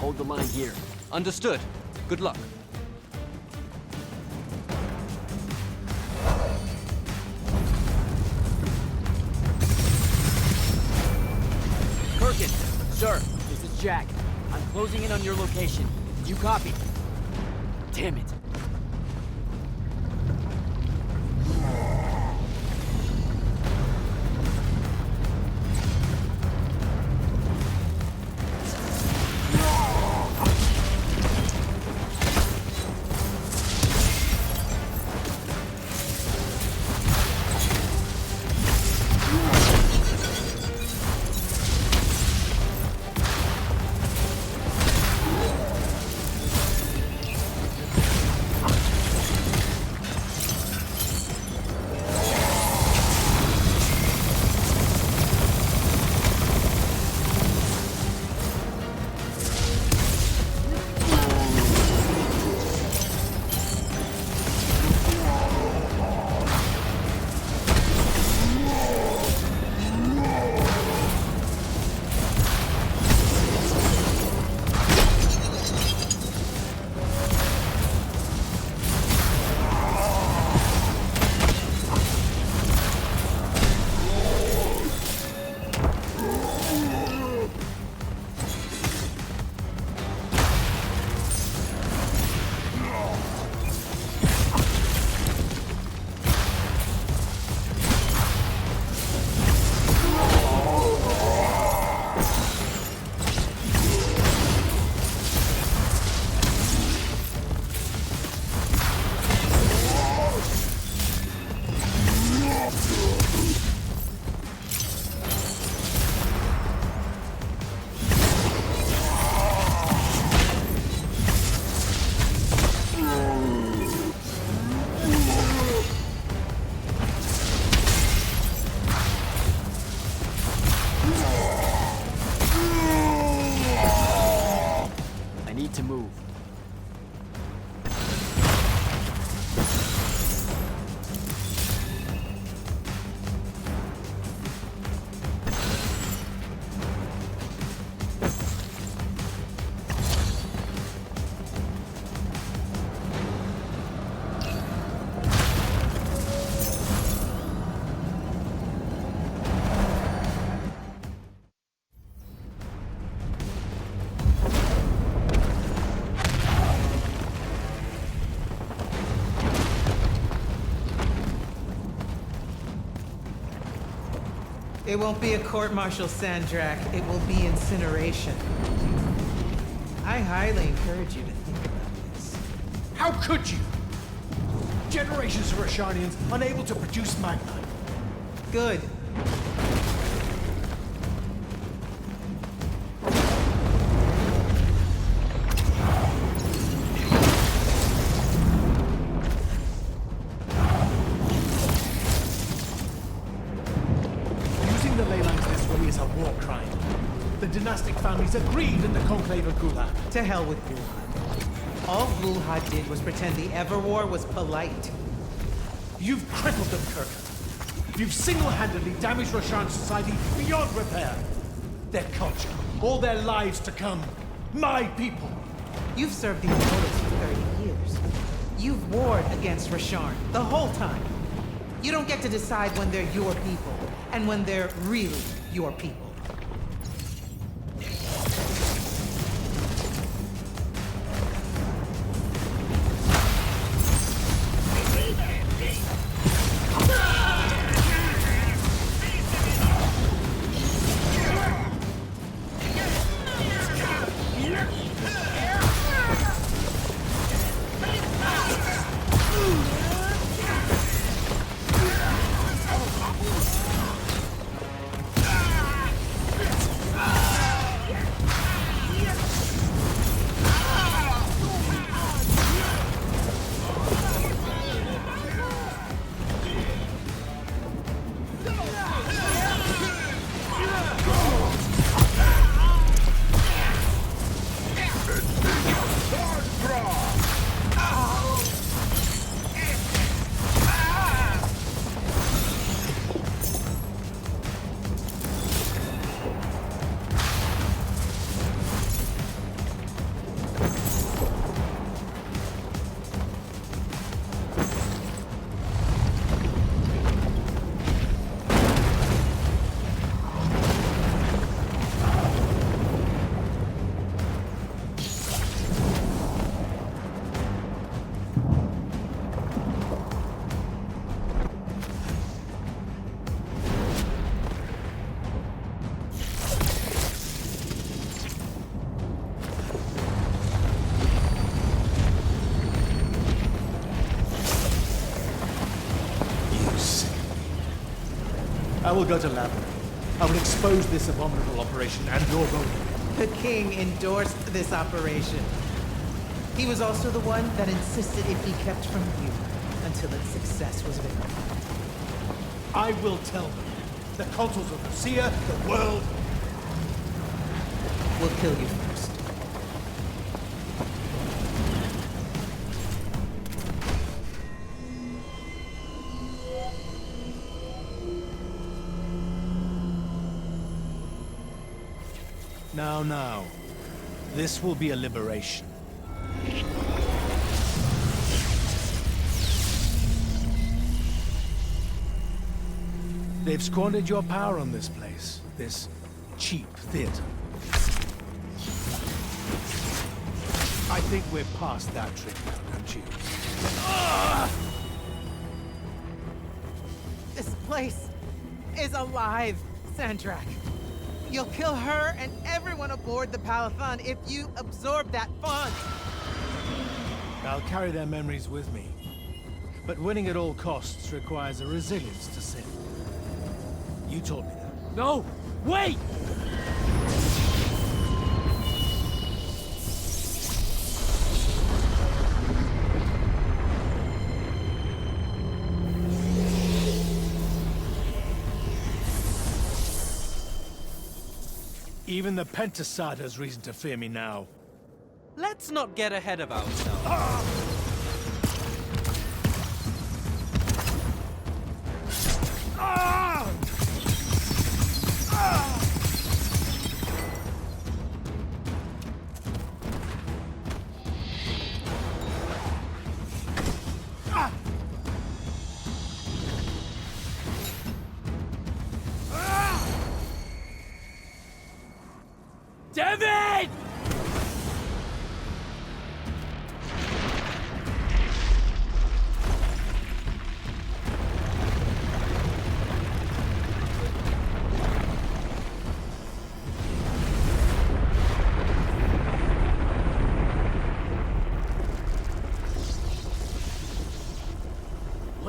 A: Hold the line here.
E: Understood. Good luck.
A: Kirkin, sir, this is Jack. I'm closing in on your location. You copy? Damn it.
B: It won't be a court-martial, Sandrak. It will be incineration. I highly encourage you to think about this.
C: How could you? Generations of Roshanians unable to produce magma.
B: Good.
C: Using the ley lines this way is a war crime. The dynastic families agreed in the Conclave of Gulad.
B: To hell with Gulhad. All Gulhad did was pretend the Everwar was polite.
C: You've crippled them, Kirk. You've single-handedly damaged Roshan society beyond repair. Their culture, all their lives to come. My people.
B: You've served the Immortals for 30 years. You've warred against Rasharn the whole time. You don't get to decide when they're your people and when they're really your people.
C: I will go to Labyrinth. I will expose this abominable operation and your role.
B: The king endorsed this operation. He was also the one that insisted it be kept from you until its success was verified.
C: I will tell them. The consuls of Lucia, the world.
B: We'll kill you first.
C: Now. This will be a liberation. They've squandered your power on this place. This cheap theater. I think we're past that trick now, don't you?
B: This place is alive, Sandrak. You'll kill her and everyone aboard the Palathon if you absorb that fun.
C: I'll carry their memories with me. But winning at all costs requires a resilience to sin. You told me that.
A: No! Wait!
C: Even the Pentasad has reason to fear me now.
E: Let's not get ahead of ourselves.
A: David!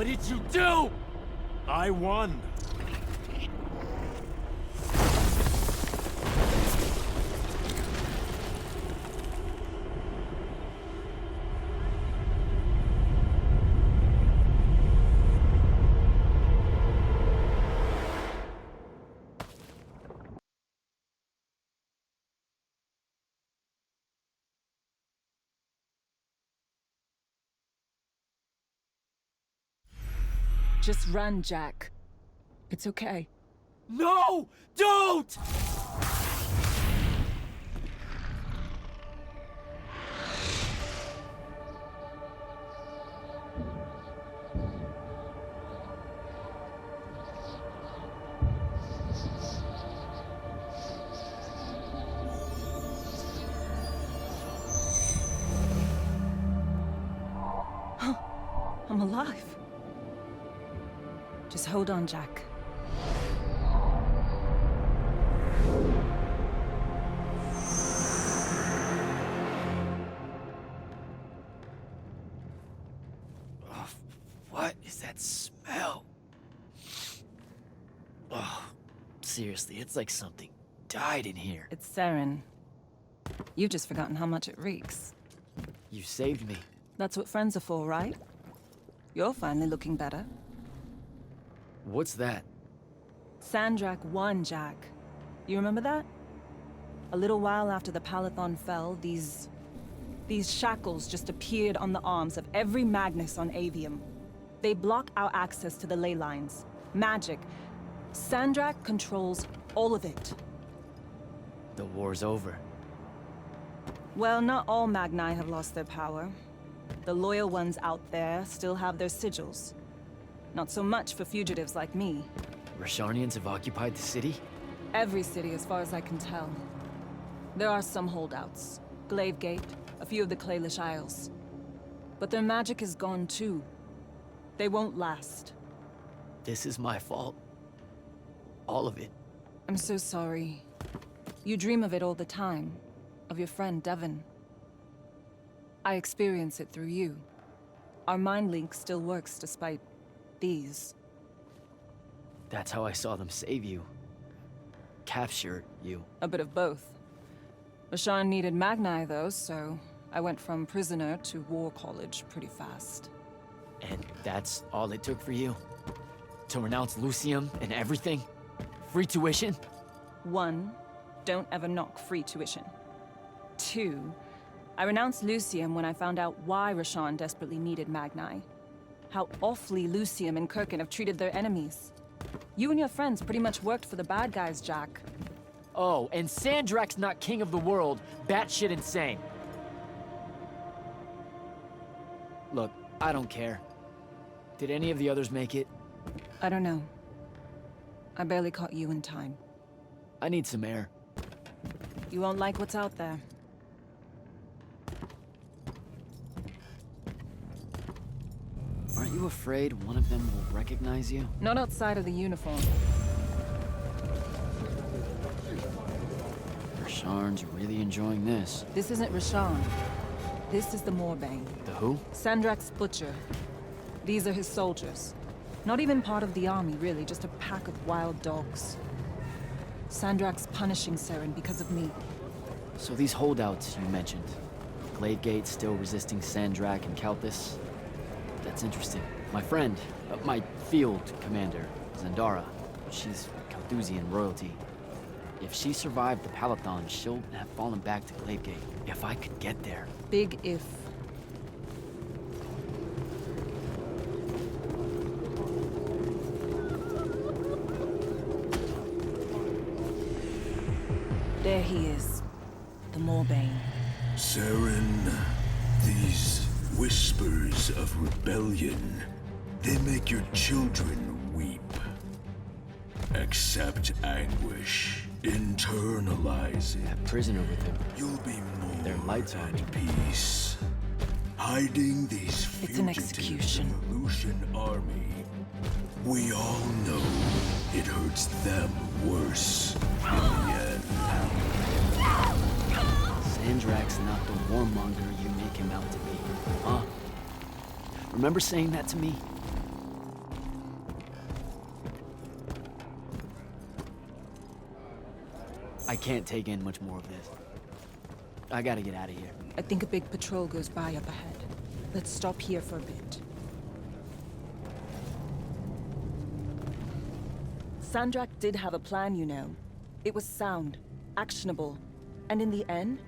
C: What did you do? I won.
I: Just run, Jack. It's okay.
C: No! Don't!
I: I'm alive. Just hold on, Jack.
A: What is that smell? Oh, seriously, it's like something died in here.
I: It's sarin. You've just forgotten how much it reeks.
A: You saved me.
I: That's what friends are for, right? You're finally looking better.
A: What's that?
I: Sandrak won, Jack. You remember that? A little while after the Palathon fell, these shackles just appeared on the arms of every Magnus on Aveum. They block our access to the ley lines. Magic. Sandrak controls all of it.
A: The war's over.
I: Well, not all Magni have lost their power. The loyal ones out there still have their sigils. Not so much for fugitives like me.
A: Rashanians have occupied the city?
I: Every city, as far as I can tell. There are some holdouts. Glavegate, a few of the Claylish Isles. But their magic is gone too. They won't last.
A: This is my fault. All of it.
I: I'm so sorry. You dream of it all the time. Of your friend, Devon. I experience it through you. Our mind link still works despite these.
A: That's how I saw them save you. Capture you.
I: A bit of both. Rashawn needed Magni, though, so I went from prisoner to war college pretty fast.
A: And that's all it took for you? To renounce Lucium and everything? Free tuition?
I: 1, don't ever knock free tuition. 2, I renounced Lucium when I found out why Rashawn desperately needed Magni. How awfully Lucium and Kirkin have treated their enemies. You and your friends pretty much worked for the bad guys, Jack.
A: Oh, and Sandrak's not king of the world. Batshit insane. Look, I don't care. Did any of the others make it?
I: I don't know. I barely caught you in time.
A: I need some air.
I: You won't like what's out there.
A: Aren't you afraid one of them will recognize you?
I: Not outside of the uniform.
A: Rasharn's really enjoying this.
I: This isn't Rashawn. This is the Moorbane.
A: The who?
I: Sandrak's butcher. These are his soldiers. Not even part of the army, really, just a pack of wild dogs. Sandrak's punishing Saren because of me.
A: So these holdouts you mentioned. Glavegate still resisting Sandrak and Kalthus. That's interesting. My friend, my field commander, Zendara, she's Kalthusian royalty. If she survived the Palathon, she'll have fallen back to Glavegate. If I could get there.
I: Big if. There he is. The Moorbane.
L: Saren, these whispers of rebellion, they make your children weep. Accept anguish. Internalize it.
A: That prisoner with him.
L: You'll be more
A: Their lights on.
L: at peace. Hiding these
I: It's an
L: fugitives
I: execution.
L: in the Lucian army. We all know it hurts them worse in the end.
A: Sandrak's not the warmonger you make him out to be, huh? Remember saying that to me? I can't take in much more of this. I gotta get out of here.
I: I think a big patrol goes by up ahead. Let's stop here for a bit. Sandrak did have a plan, you know. It was sound, actionable, and in the end,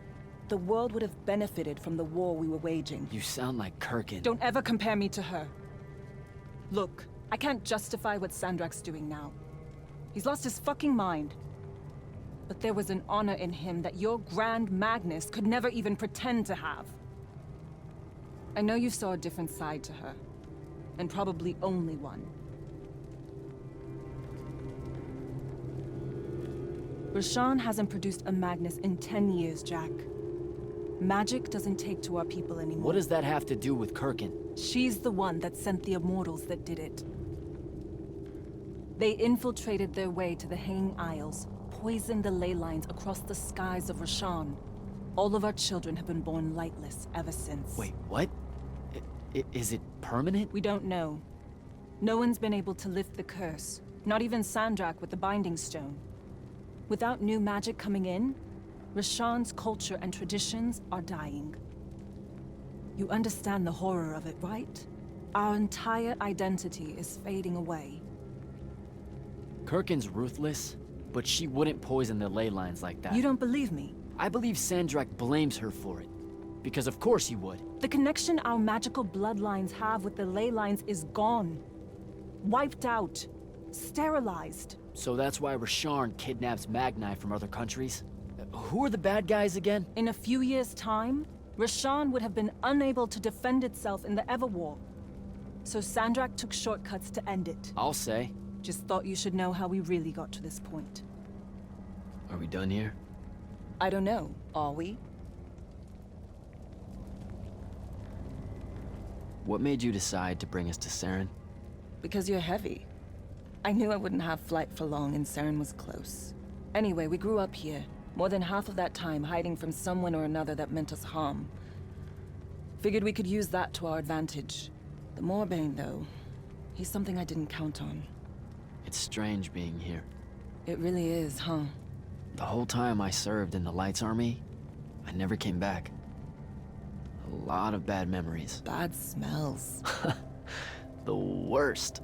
I: the world would have benefited from the war we were waging.
A: You sound like Kirkin.
I: Don't ever compare me to her. Look, I can't justify what Sandrak's doing now. He's lost his fucking mind. But there was an honor in him that your Grand Magnus could never even pretend to have. I know you saw a different side to her, and probably only one. Rashawn hasn't produced a Magnus in 10 years, Jack. Magic doesn't take to our people anymore.
A: What does that have to do with Kirkin?
I: She's the one that sent the Immortals that did it. They infiltrated their way to the Hanging Isles, poisoned the ley lines across the skies of Rashawn. All of our children have been born lightless ever since.
A: Wait, what? Is it permanent?
I: We don't know. No one's been able to lift the curse. Not even Sandrak with the Binding Stone. Without new magic coming in, Rashawn's culture and traditions are dying. You understand the horror of it, right? Our entire identity is fading away.
A: Kirkin's ruthless, but she wouldn't poison the ley lines like that.
I: You don't believe me?
A: I believe Sandrak blames her for it. Because of course he would.
I: The connection our magical bloodlines have with the ley lines is gone. Wiped out. Sterilized.
A: So that's why Rasharn kidnaps Magni from other countries? Who are the bad guys again?
I: In a few years' time, Rashawn would have been unable to defend itself in the Everwar. So Sandrak took shortcuts to end it.
A: I'll say.
I: Just thought you should know how we really got to this point.
A: Are we done here?
I: I don't know. Are we?
A: What made you decide to bring us to Saren?
I: Because you're heavy. I knew I wouldn't have flight for long and Saren was close. Anyway, we grew up here. More than half of that time hiding from someone or another that meant us harm. Figured we could use that to our advantage. The Moorbane, though, he's something I didn't count on.
A: It's strange being here.
I: It really is, huh?
A: The whole time I served in the Lights Army, I never came back. A lot of bad memories.
I: Bad smells.
A: The worst.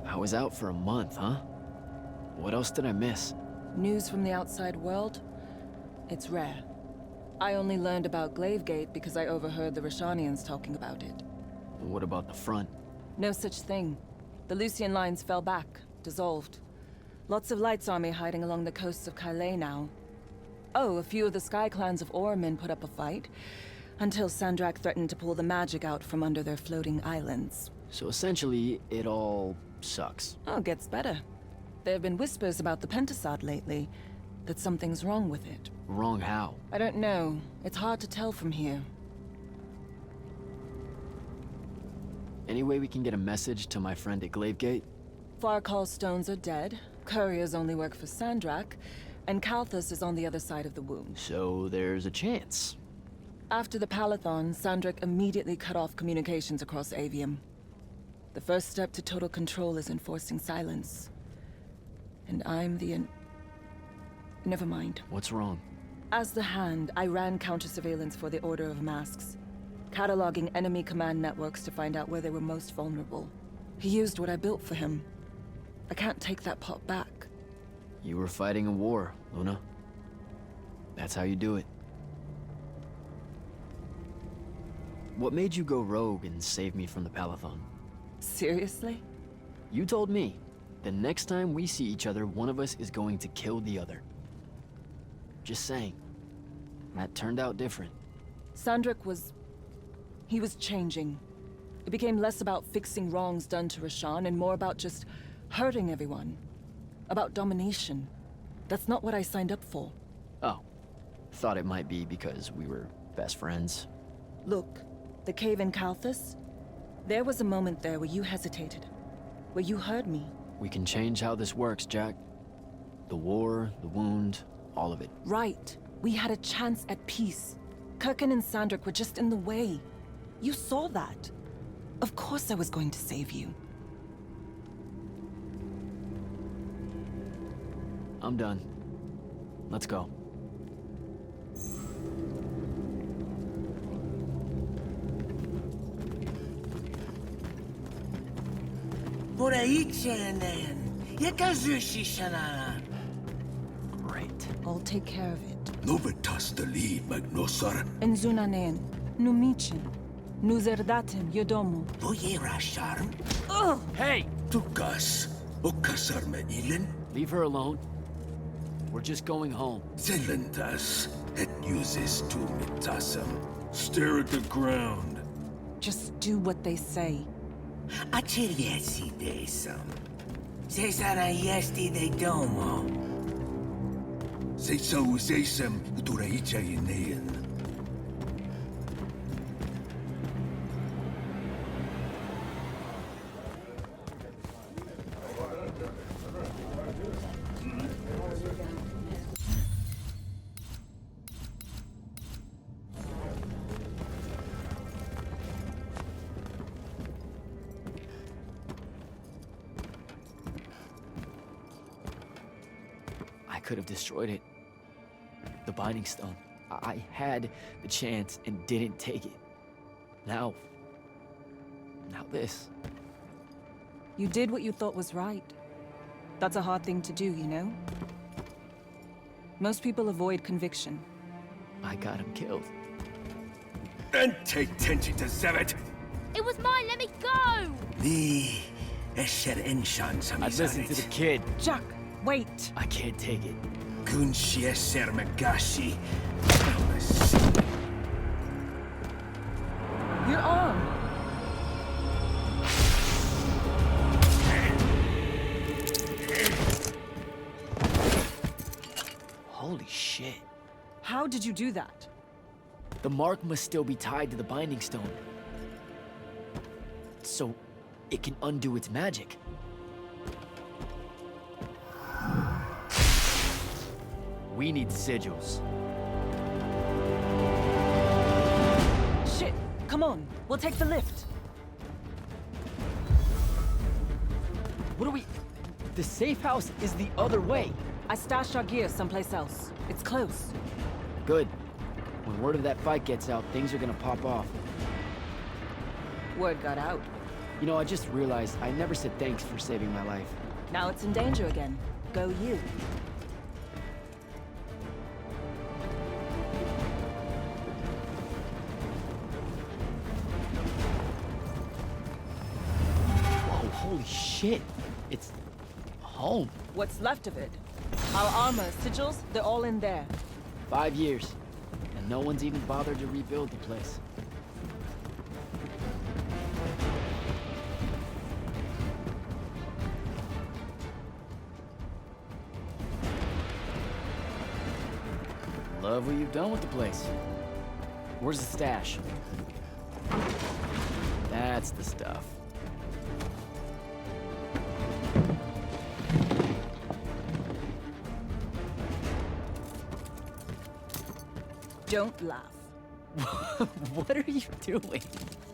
A: I was out for a month, huh? What else did I miss?
I: News from the outside world? It's rare. I only learned about Glavegate because I overheard the Rashanians talking about it.
A: What about the front?
I: No such thing. The Lucian lines fell back, dissolved. Lots of Lights Army hiding along the coasts of Kylay now. Oh, a few of the Sky Clans of Orman put up a fight, until Sandrak threatened to pull the magic out from under their floating islands.
A: So essentially, it all sucks.
I: Oh, gets better. There have been whispers about the Pentasod lately, that something's wrong with it.
A: Wrong how?
I: I don't know. It's hard to tell from here.
A: Any way we can get a message to my friend at Glavegate?
I: Farcall stones are dead, couriers only work for Sandrak, and Kalthus is on the other side of the wound.
A: So there's a chance.
I: After the Palathon, Sandrak immediately cut off communications across Aveum. The first step to total control is enforcing silence. And I'm the Never mind.
A: What's wrong?
I: As the Hand, I ran counter-surveillance for the Order of Masks, cataloging enemy command networks to find out where they were most vulnerable. He used what I built for him. I can't take that pot back.
A: You were fighting a war, Luna. That's how you do it. What made you go rogue and save me from the Palathon?
I: Seriously?
A: You told me. The next time we see each other, one of us is going to kill the other. Just saying. That turned out different.
I: Sandrak was... he was changing. It became less about fixing wrongs done to Rashawn and more about just hurting everyone. About domination. That's not what I signed up for.
A: Oh. Thought it might be because we were best friends.
I: Look, the cave in Kalthus? There was a moment there where you hesitated. Where you heard me.
A: We can change how this works, Jack. The war, the wound, all of it.
I: Right. We had a chance at peace. Kirkin and Sandrak were just in the way. You saw that. Of course I was going to save you.
A: I'm done. Let's go. Great.
I: I'll take care of it.
L: Novitas the lead, Magnosar.
I: Enzunanen, numichin, nuzerdaten yodomu. Ugh!
A: Hey!
L: Tukas. Okasar me ilin.
A: Leave her alone. We're just going home.
L: Zelentas. Et uses tu mitasam. Stare at the ground.
I: Just do what they say.
M: Achiriesi desam. Cesara yesti de domo.
L: Sesa usesam uturaicha inean.
A: I could have destroyed it. The Binding Stone. I had the chance and didn't take it. Now this.
I: You did what you thought was right. That's a hard thing to do, you know? Most people avoid conviction.
A: I got him killed.
L: And take tenchi to Zevet.
N: It was mine, let me go!
A: I listened to the kid.
I: Jack, wait!
A: I can't take it.
I: Your arm!
A: Holy shit.
I: How did you do that?
A: The mark must still be tied to the Binding Stone. So it can undo its magic. We need sigils.
I: Shit! Come on, we'll take the lift.
A: What are we... The safe house is the other way.
I: I stashed our gear someplace else. It's close.
A: Good. When word of that fight gets out, things are gonna pop off.
I: Word got out.
A: You know, I just realized I never said thanks for saving my life.
I: Now it's in danger again. Go you.
A: Whoa, holy shit. It's... home.
I: What's left of it? Our armor, sigils, they're all in there.
A: 5 years. And no one's even bothered to rebuild the place. Love what you've done with the place. Where's the stash? That's the stuff.
I: Don't laugh.
A: What are you doing?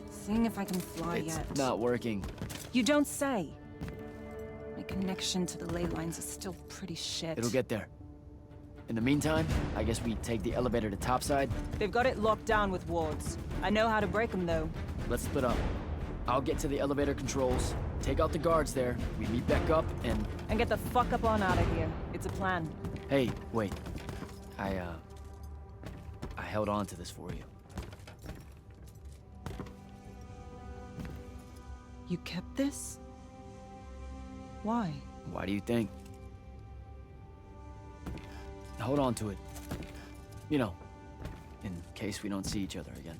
I: Seeing if I can fly yet.
A: It's not working.
I: You don't say. My connection to the ley lines is still pretty shit.
A: It'll get there. In the meantime, I guess we take the elevator to topside.
I: They've got it locked down with wards. I know how to break them, though.
A: Let's split up. I'll get to the elevator controls, take out the guards there, we meet back up, and...
I: And get the fuck up on out of here. It's a plan.
A: Hey, wait. I held on to this for you.
I: You kept this? Why?
A: Why do you think? Hold on to it. You know, in case we don't see each other again.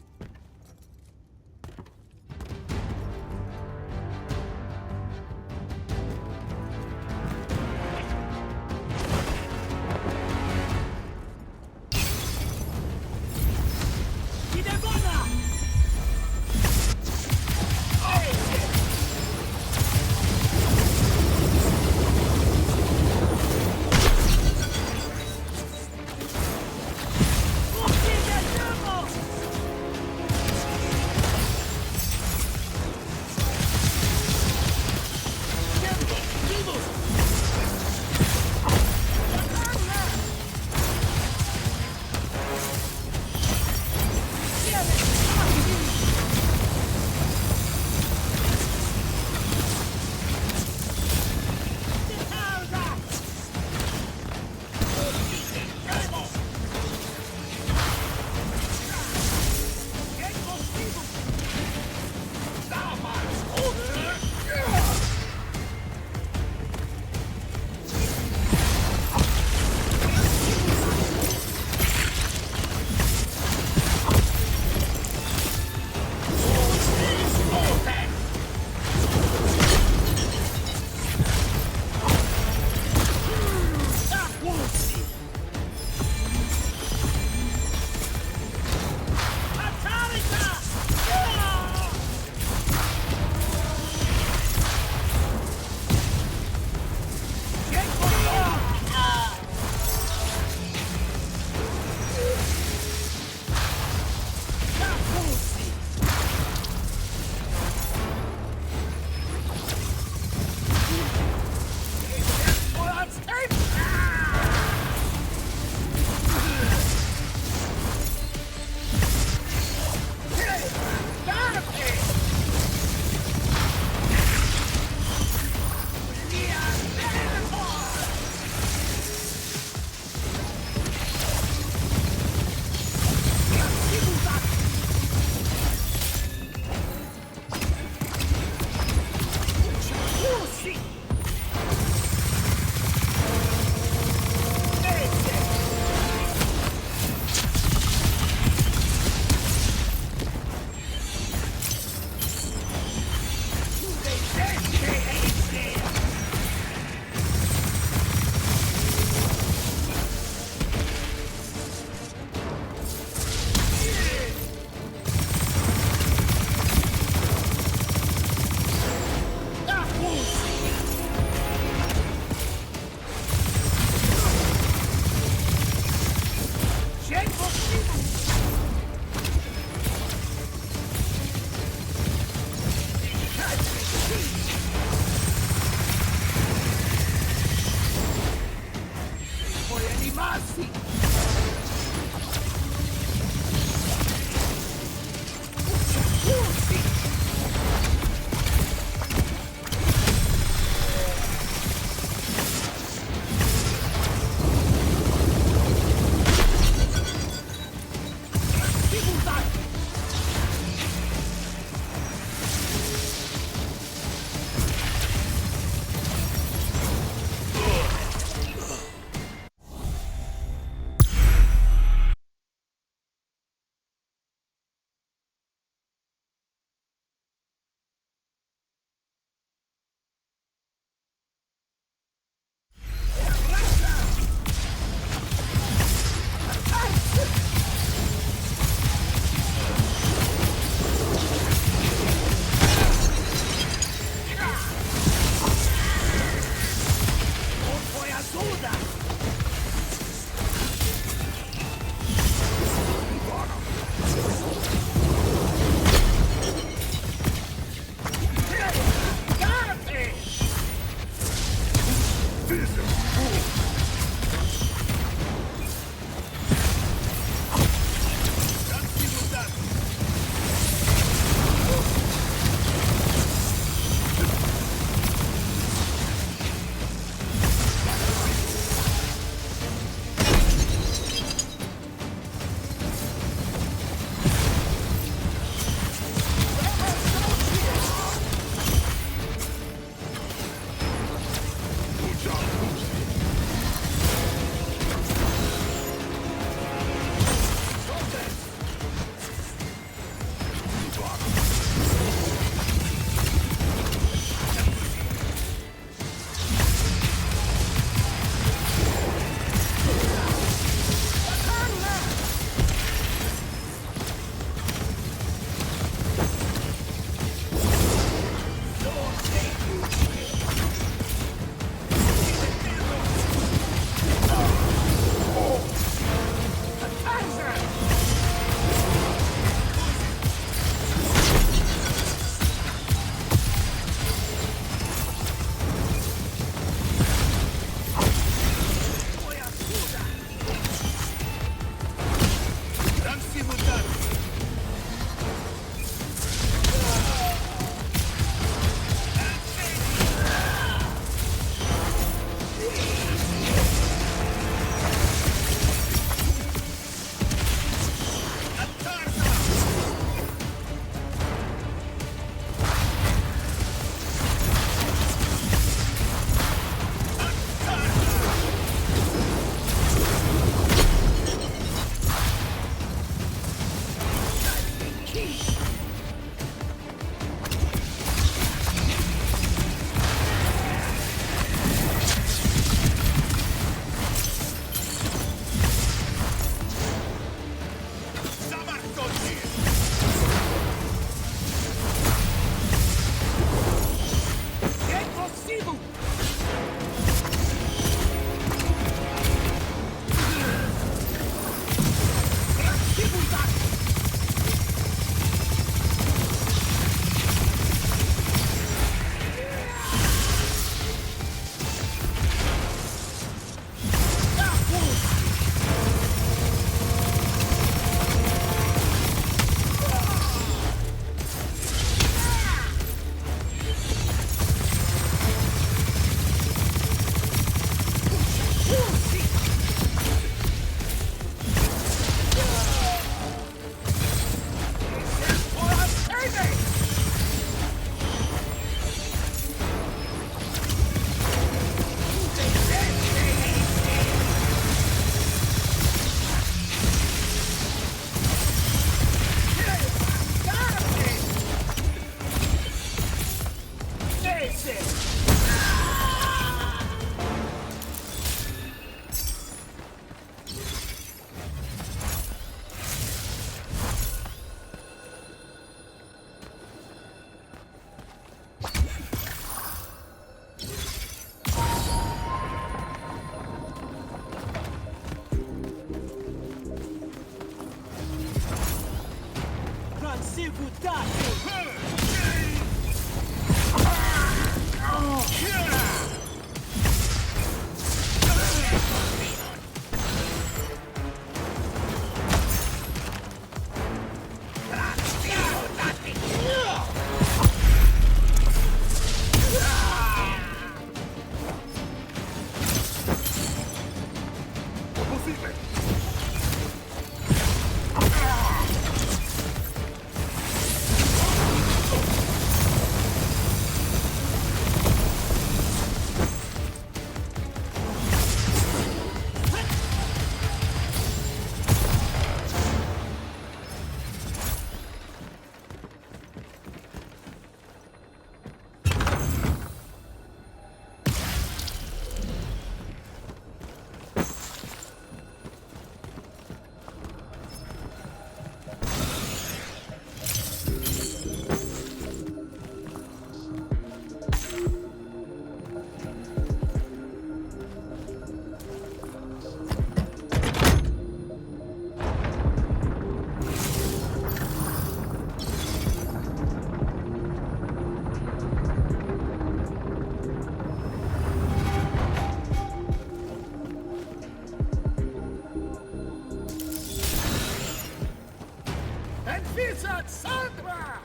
L: Wizard Sandra!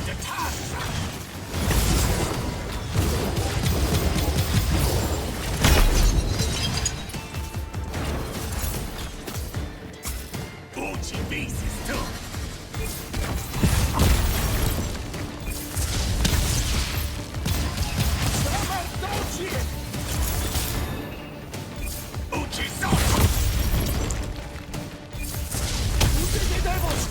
L: The task! Gucci pieces too! Samantoci! Ucciso! Uccidetemos!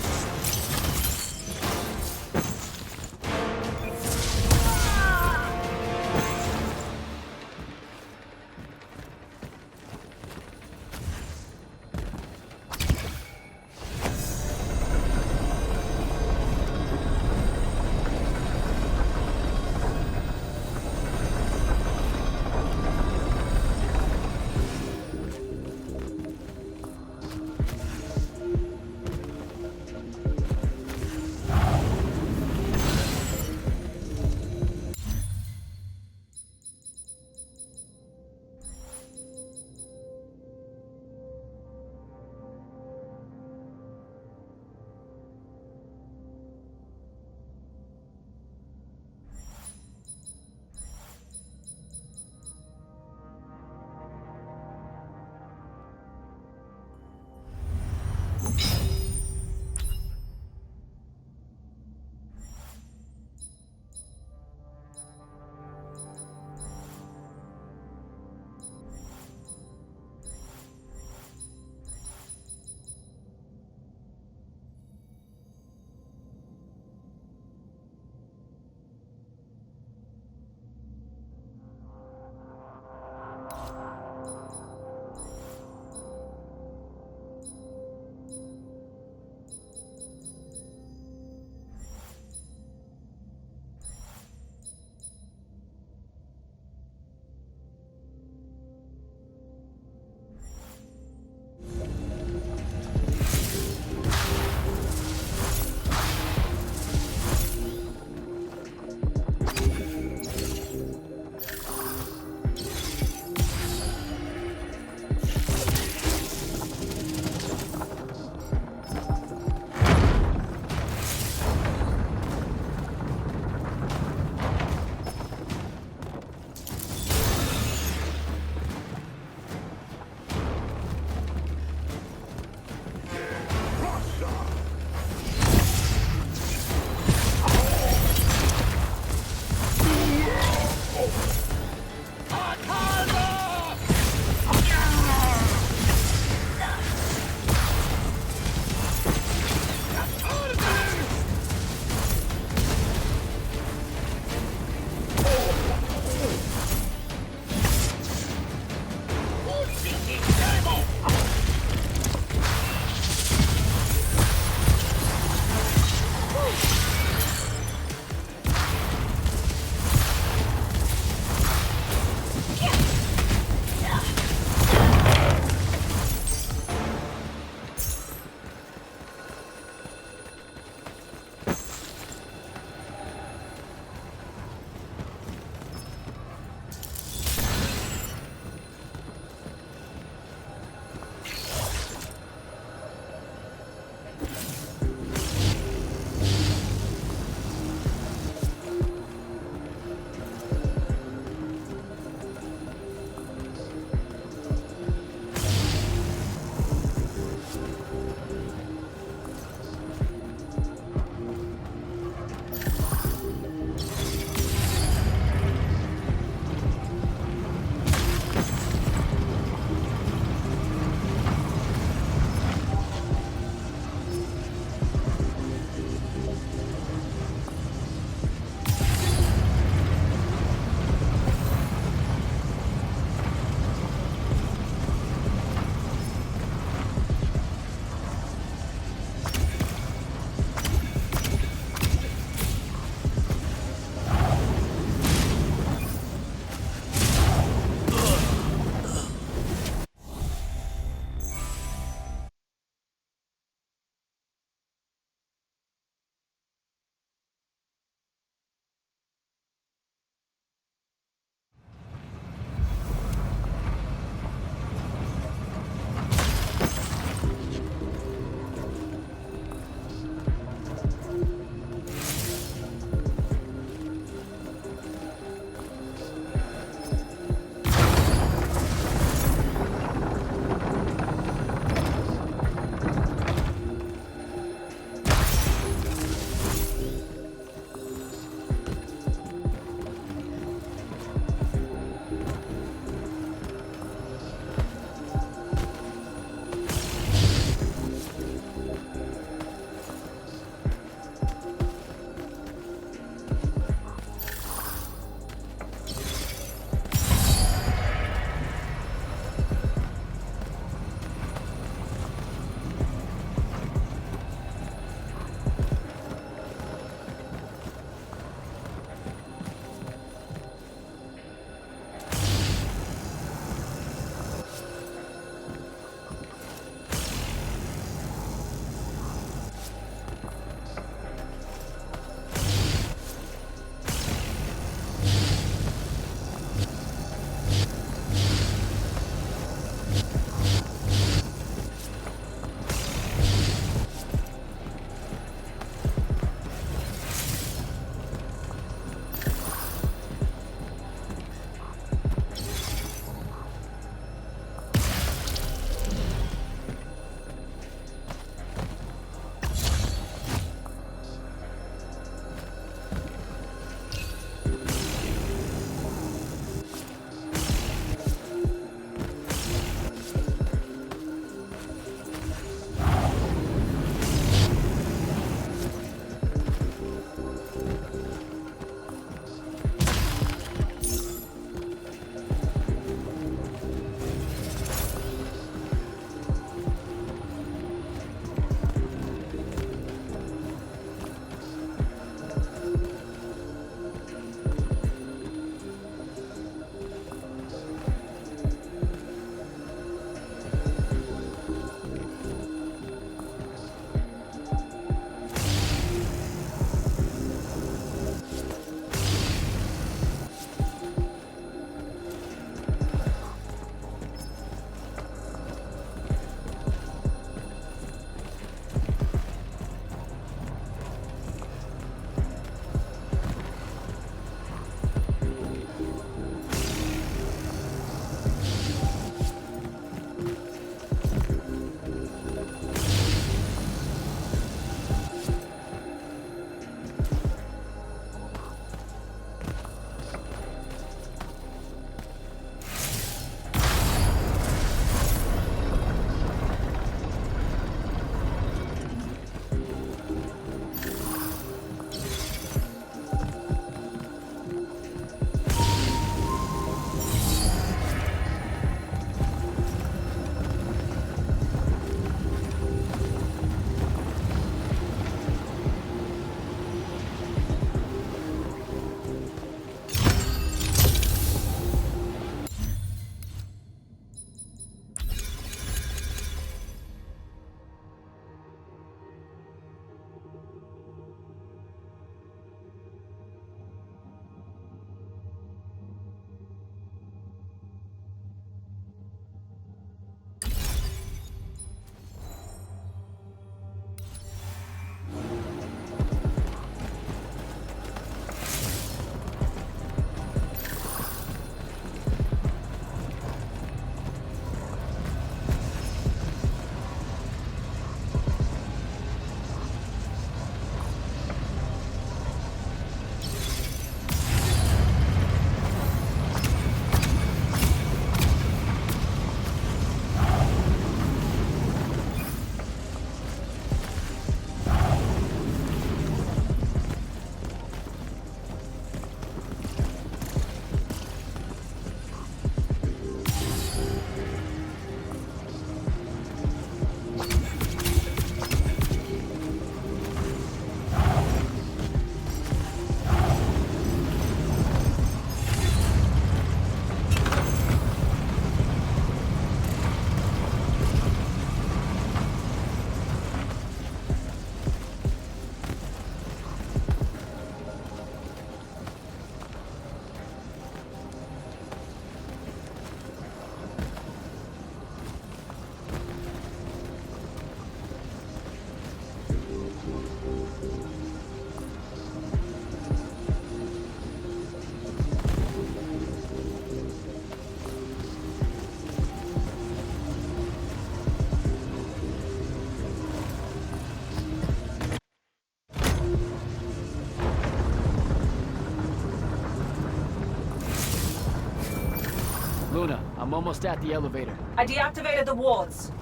A: almost at the elevator.
I: I deactivated the wards.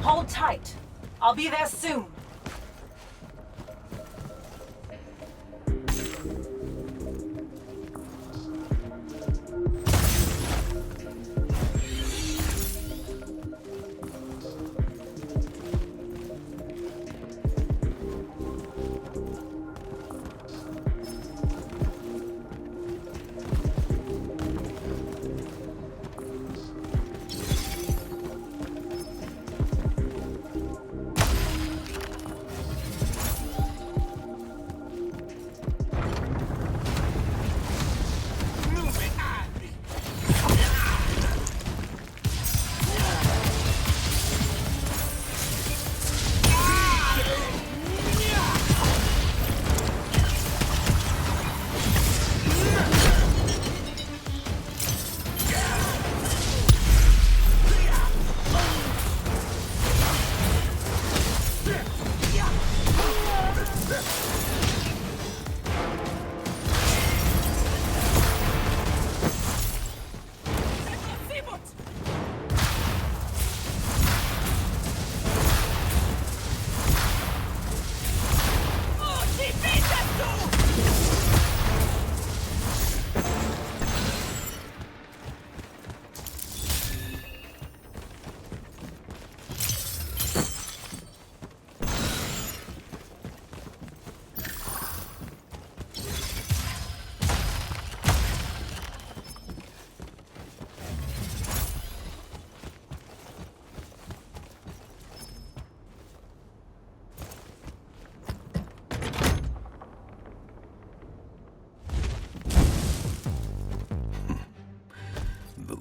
I: Hold tight. I'll be there soon.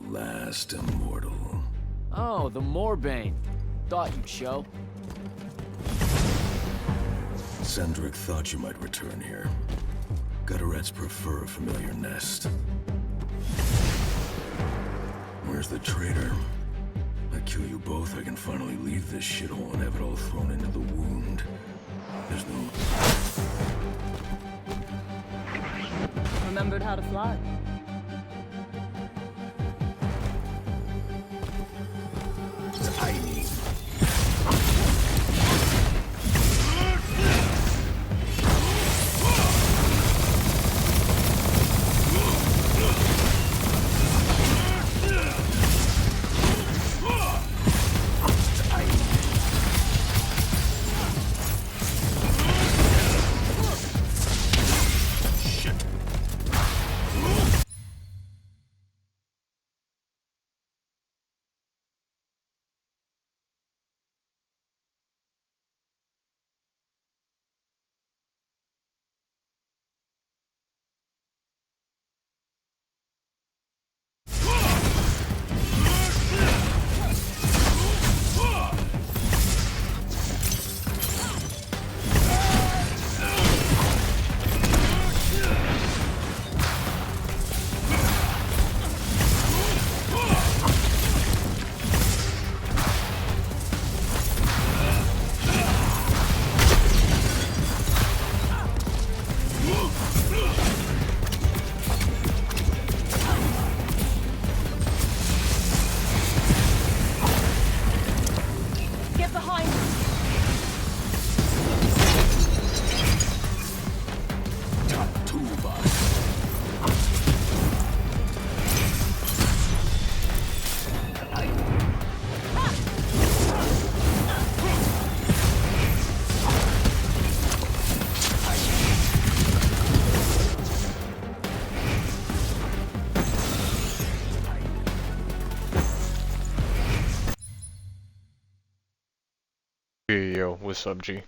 L: Last immortal.
A: Oh, the Moorbane. Thought you'd show.
L: Sandrak thought you might return here. Gutterets prefer a familiar nest. Where's the traitor? I kill you both, I can finally leave this shithole and have it all thrown into the wound. There's no...
I: Remembered how to fly.
L: Tiny.
O: Yo, what's up, G?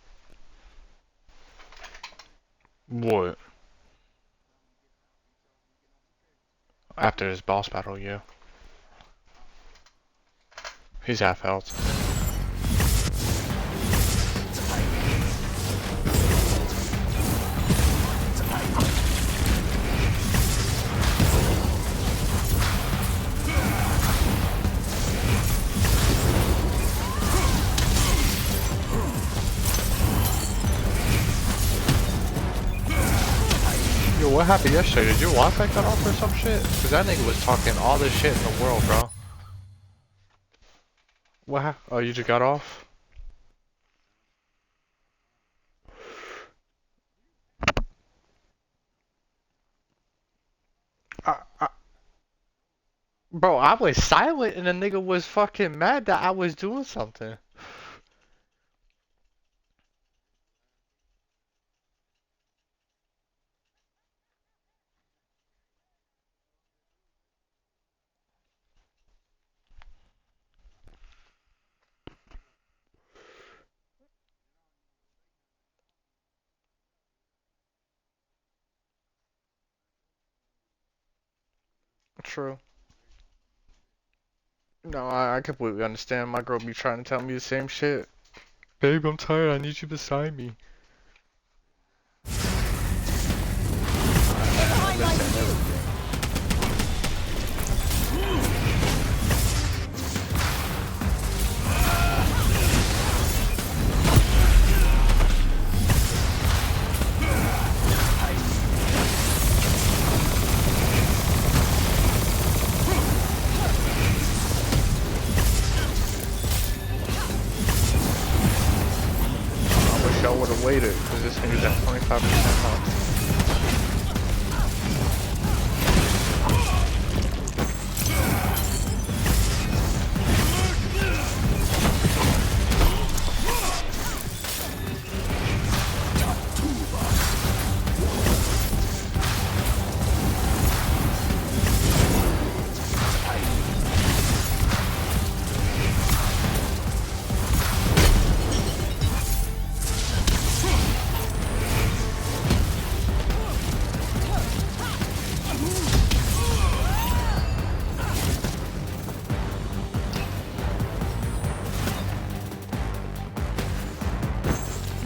O: What? After this boss battle, yeah. He's half health. Yo, what happened yesterday? Did your Wi-Fi cut off or some shit? Cause that nigga was talking all this shit in the world, bro. Oh, you just got off? Bro, I was silent and the nigga was fucking mad that I was doing something. True. No, I completely understand. My girl be trying to tell me the same shit. Babe, I'm tired. I need you beside me. I understand everything. I wish I would have waited, because this nigga's at 25% health.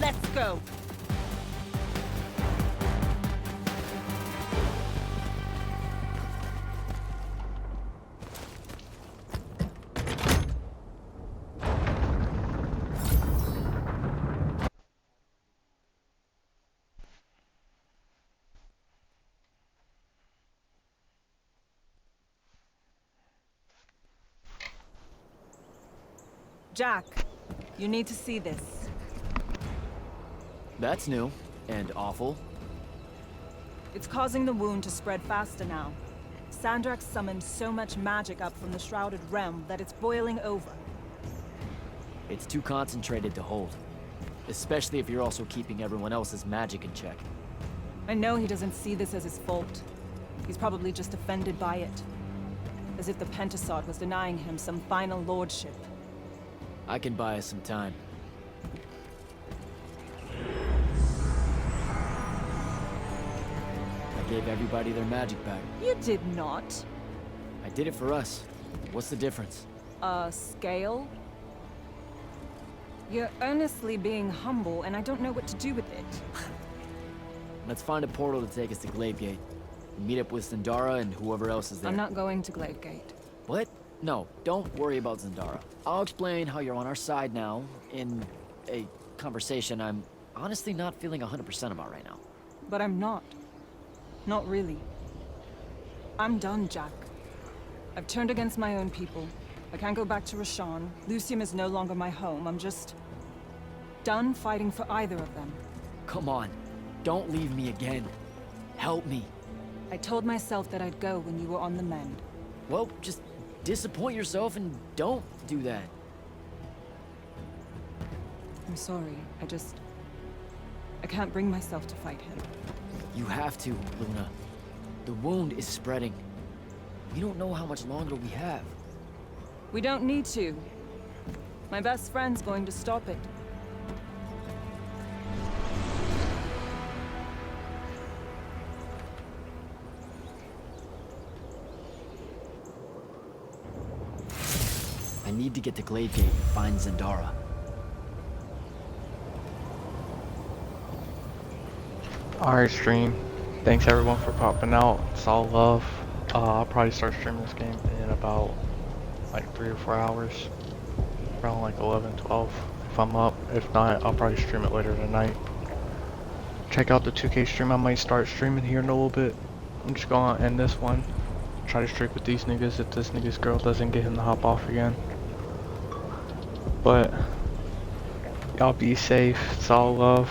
I: Let's go. Jack, you need to see this.
A: That's new and awful.
I: It's causing the wound to spread faster now. Sandrak summoned so much magic up from the Shrouded Realm that it's boiling over.
A: It's too concentrated to hold. Especially if you're also keeping everyone else's magic in check.
I: I know he doesn't see this as his fault. He's probably just offended by it. As if the Pentasod was denying him some final lordship.
A: I can buy us some time. I gave everybody their magic back.
I: You did not.
A: I did it for us. What's the difference?
I: Scale? You're earnestly being humble, and I don't know what to do with it.
A: Let's find a portal to take us to Glavegate. Meet up with Zendara and whoever else is there.
I: I'm not going to Glavegate.
A: What? No, don't worry about Zendara. I'll explain how you're on our side now in a conversation I'm honestly not feeling 100% about right now.
I: But I'm not. Not really. I'm done, Jack. I've turned against my own people. I can't go back to Rashan. Lucium is no longer my home. I'm just done fighting for either of them.
A: Come on. Don't leave me again. Help me.
I: I told myself that I'd go when you were on the mend.
A: Well, just disappoint yourself and don't do that.
I: I'm sorry. I can't bring myself to fight him.
A: You have to, Luna. The wound is spreading. We don't know how much longer we have.
I: We don't need to. My best friend's going to stop it.
A: I need to get to Glavegate and find Zendara.
O: Alright, stream. Thanks everyone for popping out. It's all love. I'll probably start streaming this game in about like 3 or 4 hours. Around like 11, 12 if I'm up. If not, I'll probably stream it later tonight. Check out the 2K stream. I might start streaming here in a little bit. I'm just gonna end this one. Try to streak with these niggas if this nigga's girl doesn't get him to hop off again. But y'all be safe. It's all love.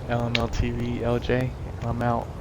O: LMLTV, LJ, and I'm out.